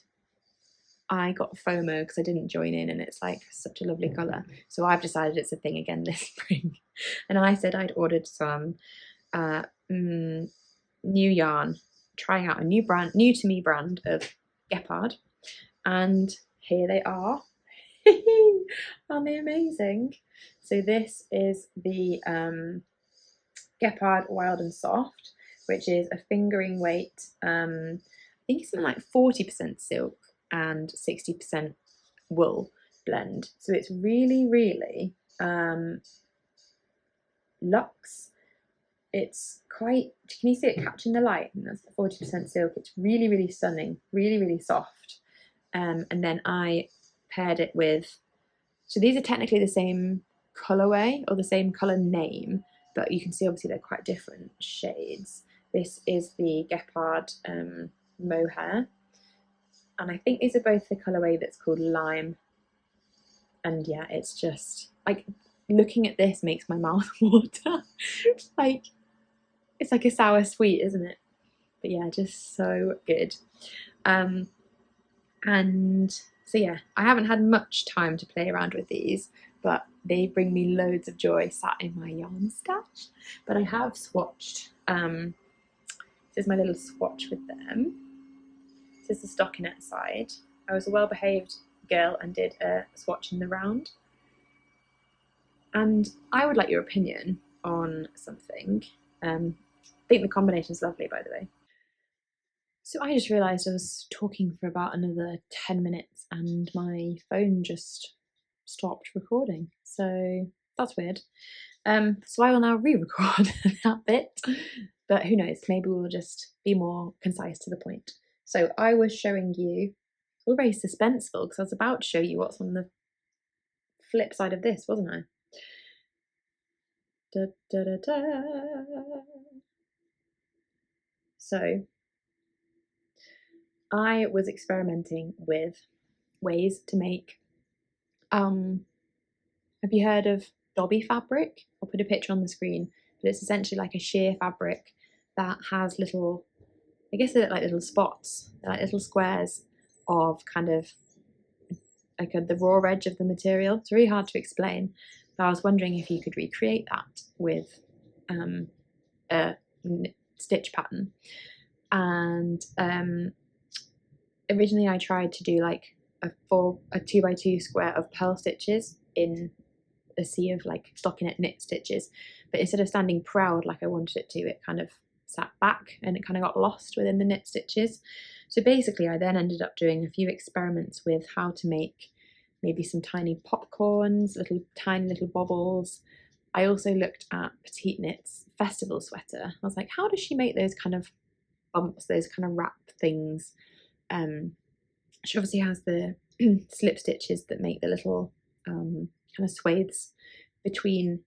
A: I got FOMO because I didn't join in and it's like such a lovely colour. So I've decided it's a thing again this spring. And I said I'd ordered some new yarn, trying out a new to me brand of Gepard. And here they are. Aren't they amazing? So this is the Gepard Wild and Soft, which is a fingering weight. I think it's something like 40% silk and 60% wool blend. So it's really, really luxe. It's quite, can you see it catching the light? And that's the 40% silk. It's really, really stunning, really, really soft. And then I paired it with, so these are technically the same colourway or the same colour name, but you can see obviously they're quite different shades. This is the Gepard Mohair, and I think these are both the colourway that's called Lime. And yeah, it's just like looking at this makes my mouth water. Like it's like a sour sweet, isn't it? But yeah, just so good. And so yeah, I haven't had much time to play around with these, but they bring me loads of joy sat in my yarn stash. But I have swatched. This is my little swatch with them. This is the stockinette side. I was a well-behaved girl and did a swatch in the round. And I would like your opinion on something. I think the combination is lovely, by the way. So I just realised I was talking for about another 10 minutes and my phone just stopped recording. So that's weird. So I will now re-record that bit. But who knows, maybe we'll just be more concise to the point. So I was showing you, all very suspenseful because I was about to show you what's on the flip side of this, wasn't I? Da, da, da, da. So I was experimenting with ways to make, have you heard of Dobby fabric? I'll put a picture on the screen, but it's essentially like a sheer fabric that has little, I guess they're like little spots, they're like little squares of kind of like the raw edge of the material. It's really hard to explain, but I was wondering if you could recreate that with a stitch pattern. And originally I tried to do like a 2x2 square of pearl stitches in a sea of like stockinette knit stitches, but instead of standing proud like I wanted it to, it kind of sat back and it kind of got lost within the knit stitches. So basically I then ended up doing a few experiments with how to make maybe some tiny popcorns, tiny little bobbles. I also looked at Petite Knit's festival sweater. I was like, how does she make those kind of bumps, those kind of wrap things? She obviously has the slip stitches that make the little kind of swathes between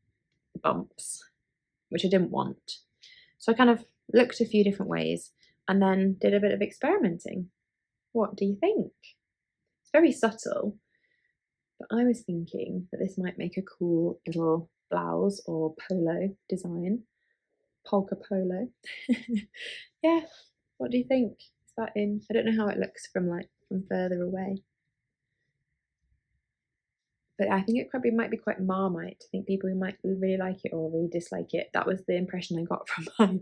A: the bumps, which I didn't want. So I kind of looked a few different ways, and then did a bit of experimenting. What do you think? It's very subtle, but I was thinking that this might make a cool little blouse or polo design. Polka polo. Yeah, what do you think? Is that in? I don't know how it looks from further away. But I think it probably might be quite Marmite. I think people might really like it or really dislike it. That was the impression I got from my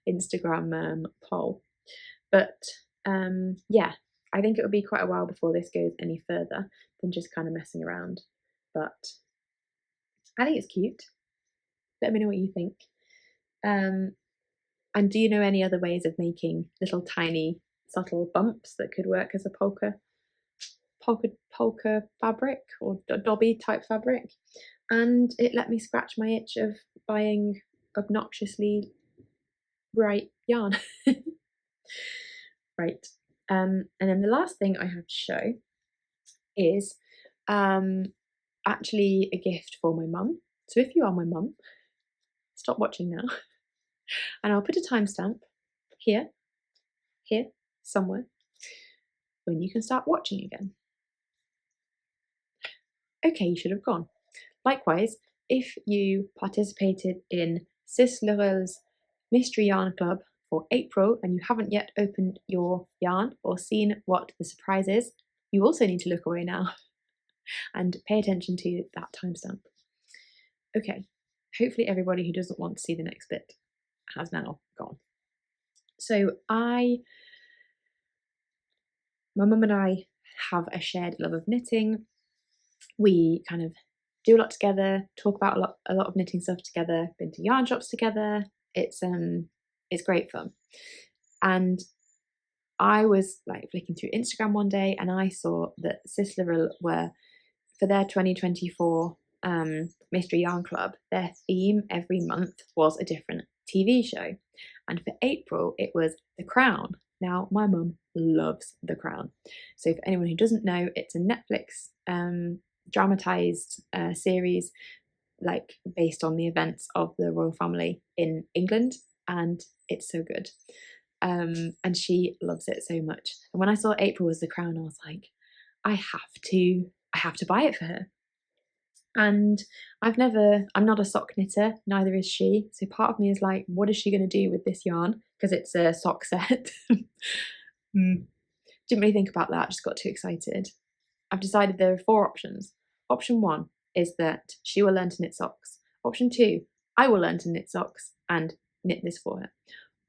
A: Instagram poll. But yeah, I think it will be quite a while before this goes any further than just kind of messing around. But I think it's cute. Let me know what you think. And do you know any other ways of making little tiny subtle bumps that could work as a polka fabric or dobby type fabric? And it let me scratch my itch of buying obnoxiously bright yarn. Right. And then the last thing I have to show is actually a gift for my mum. So if you are my mum, stop watching now. And I'll put a timestamp here, somewhere, when you can start watching again. Okay, you should have gone. Likewise, if you participated in Sis Lorel's Mystery Yarn Club for April and you haven't yet opened your yarn or seen what the surprise is, you also need to look away now and pay attention to that timestamp. Okay, hopefully everybody who doesn't want to see the next bit has now gone. So my mum and I have a shared love of knitting. We kind of do a lot together, talk about a lot of knitting stuff together, been to yarn shops together. It's great fun. And I was like flicking through Instagram one day and I saw that Sis Lorel were, for their 2024 Mystery Yarn Club, their theme every month was a different TV show. And for April, it was The Crown. Now, my mum loves The Crown. So for anyone who doesn't know, it's a Netflix dramatized series, like based on the events of the royal family in England, and it's so good. And she loves it so much. And when I saw April was The Crown, I was like, I have to buy it for her. And I'm not a sock knitter, neither is she. So part of me is like, what is she going to do with this yarn? Because it's a sock set. Didn't really think about that, just got too excited. I've decided there are 4 options. Option 1 is that she will learn to knit socks. Option 2, I will learn to knit socks and knit this for her.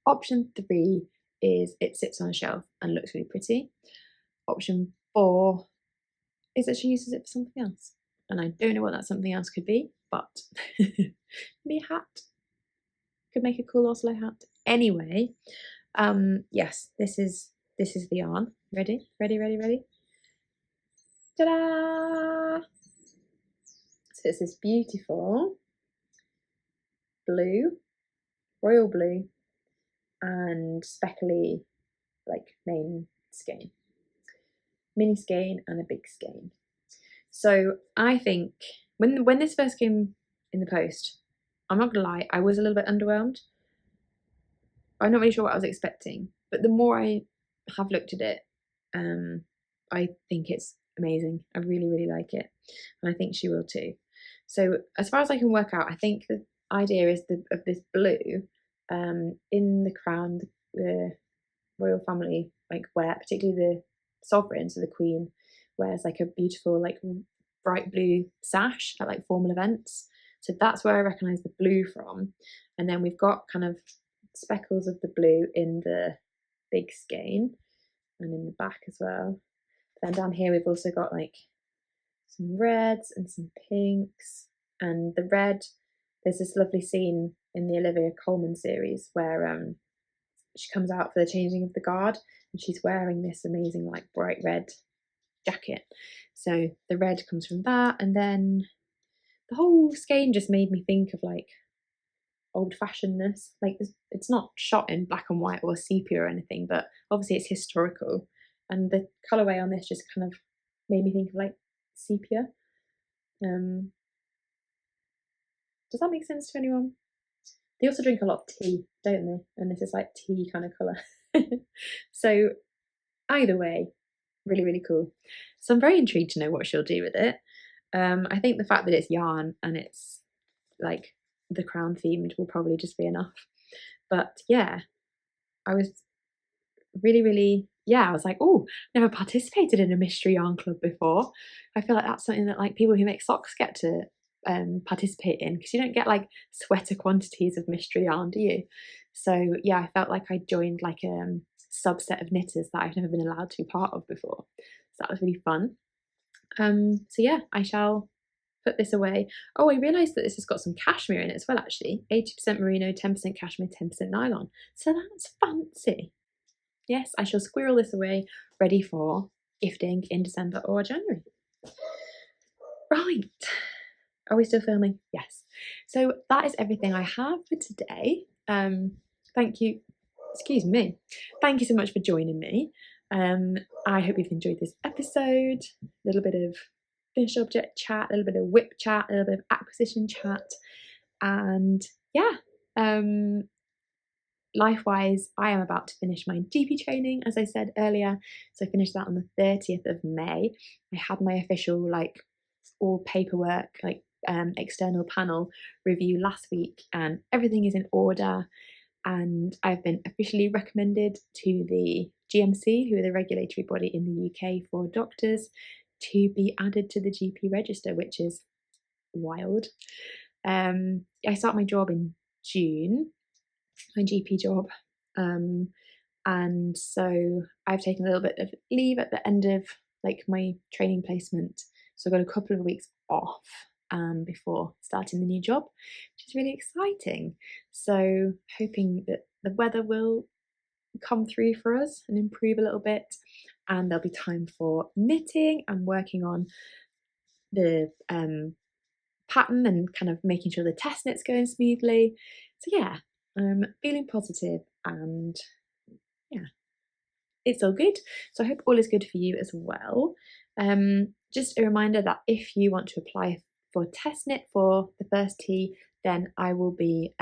A: Option 3 is it sits on a shelf and looks really pretty. Option 4 is that she uses it for something else. And I don't know what that something else could be, but maybe a hat. Could make a cool Oslo hat. Anyway, yes, this is the yarn. Ready? Ta-da! So it's this beautiful blue, royal blue, and speckly, like main skein. Mini skein and a big skein. So I think when this first came in the post, I'm not gonna lie, I was a little bit underwhelmed. I'm not really sure what I was expecting, but the more I have looked at it, I think it's amazing. I really, really like it, and I think she will too. So as far as I can work out, I think the idea is of this blue in the crown, the royal family like wear, particularly the sovereign, so the queen wears like a beautiful like bright blue sash at like formal events. So that's where I recognise the blue from. And then we've got kind of speckles of the blue in the big skein and in the back as well. Then down here we've also got like some reds and some pinks. And the red, there's this lovely scene in the Olivia Colman series where she comes out for the changing of the guard and she's wearing this amazing like bright red jacket. So the red comes from that, and then the whole skein just made me think of like old-fashionedness. Like it's not shot in black and white or sepia or anything, but obviously it's historical, and the colourway on this just kind of made me think of like sepia. Does that make sense to anyone? They also drink a lot of tea, don't they? And this is like tea kind of colour. So either way, really, really cool. So I'm very intrigued to know what she'll do with it. I think the fact that it's yarn and it's like the crown themed will probably just be enough. But yeah, I was really, really, I was like, oh, never participated in a mystery yarn club before. I feel like that's something that like people who make socks get to participate in, because you don't get like sweater quantities of mystery yarn, do you? So yeah, I felt like I joined like a subset of knitters that I've never been allowed to be part of before. So that was really fun. So yeah, I shall put this away. Oh, I realised that this has got some cashmere in it as well, actually. 80% merino, 10% cashmere, 10% nylon. So that's fancy. Yes, I shall squirrel this away, ready for gifting in December or January. Right. Are we still filming? Yes. So that is everything I have for today. Thank you. Excuse me. Thank you so much for joining me. I hope you've enjoyed this episode. A little bit of finished object chat, a little bit of whip chat, a little bit of acquisition chat, and yeah. Life-wise, I am about to finish my GP training, as I said earlier. So I finished that on the 30th of May. I had my official like all paperwork, like external panel review last week, and everything is in order. And I've been officially recommended to the GMC, who are the regulatory body in the UK for doctors, to be added to the GP register, which is wild. I start my job in June, my GP job, and so I've taken a little bit of leave at the end of like my training placement, so I've got a couple of weeks off before starting the new job, which is really exciting. So hoping that the weather will come through for us and improve a little bit, and there'll be time for knitting and working on the pattern and kind of making sure the test knit's going smoothly. So yeah, feeling positive, and yeah, it's all good. So I hope all is good for you as well. Just a reminder that if you want to apply for test knit for the first tee, then I will be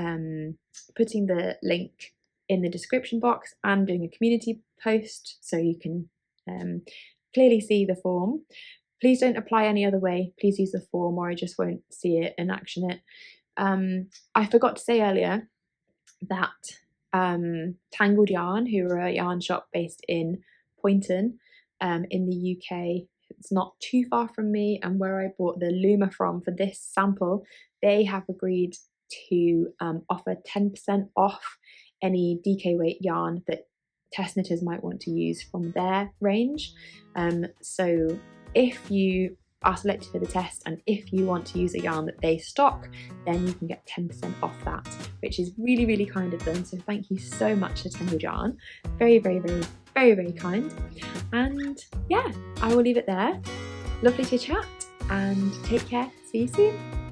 A: putting the link in the description box and doing a community post so you can clearly see the form. Please don't apply any other way. Please use the form, or I just won't see it and action it. I forgot to say earlier that Tangled Yarn, who are a yarn shop based in Poynton in the UK, it's not too far from me, and where I bought the Luma from for this sample, they have agreed to offer 10% off any DK weight yarn that test knitters might want to use from their range. So if you are selected for the test and if you want to use a yarn that they stock, then you can get 10% off that, which is really, really kind of them. So thank you so much to Tangled Yarn. Very, very, very, very, very kind. And yeah, I will leave it there. Lovely to chat, and take care. See you soon.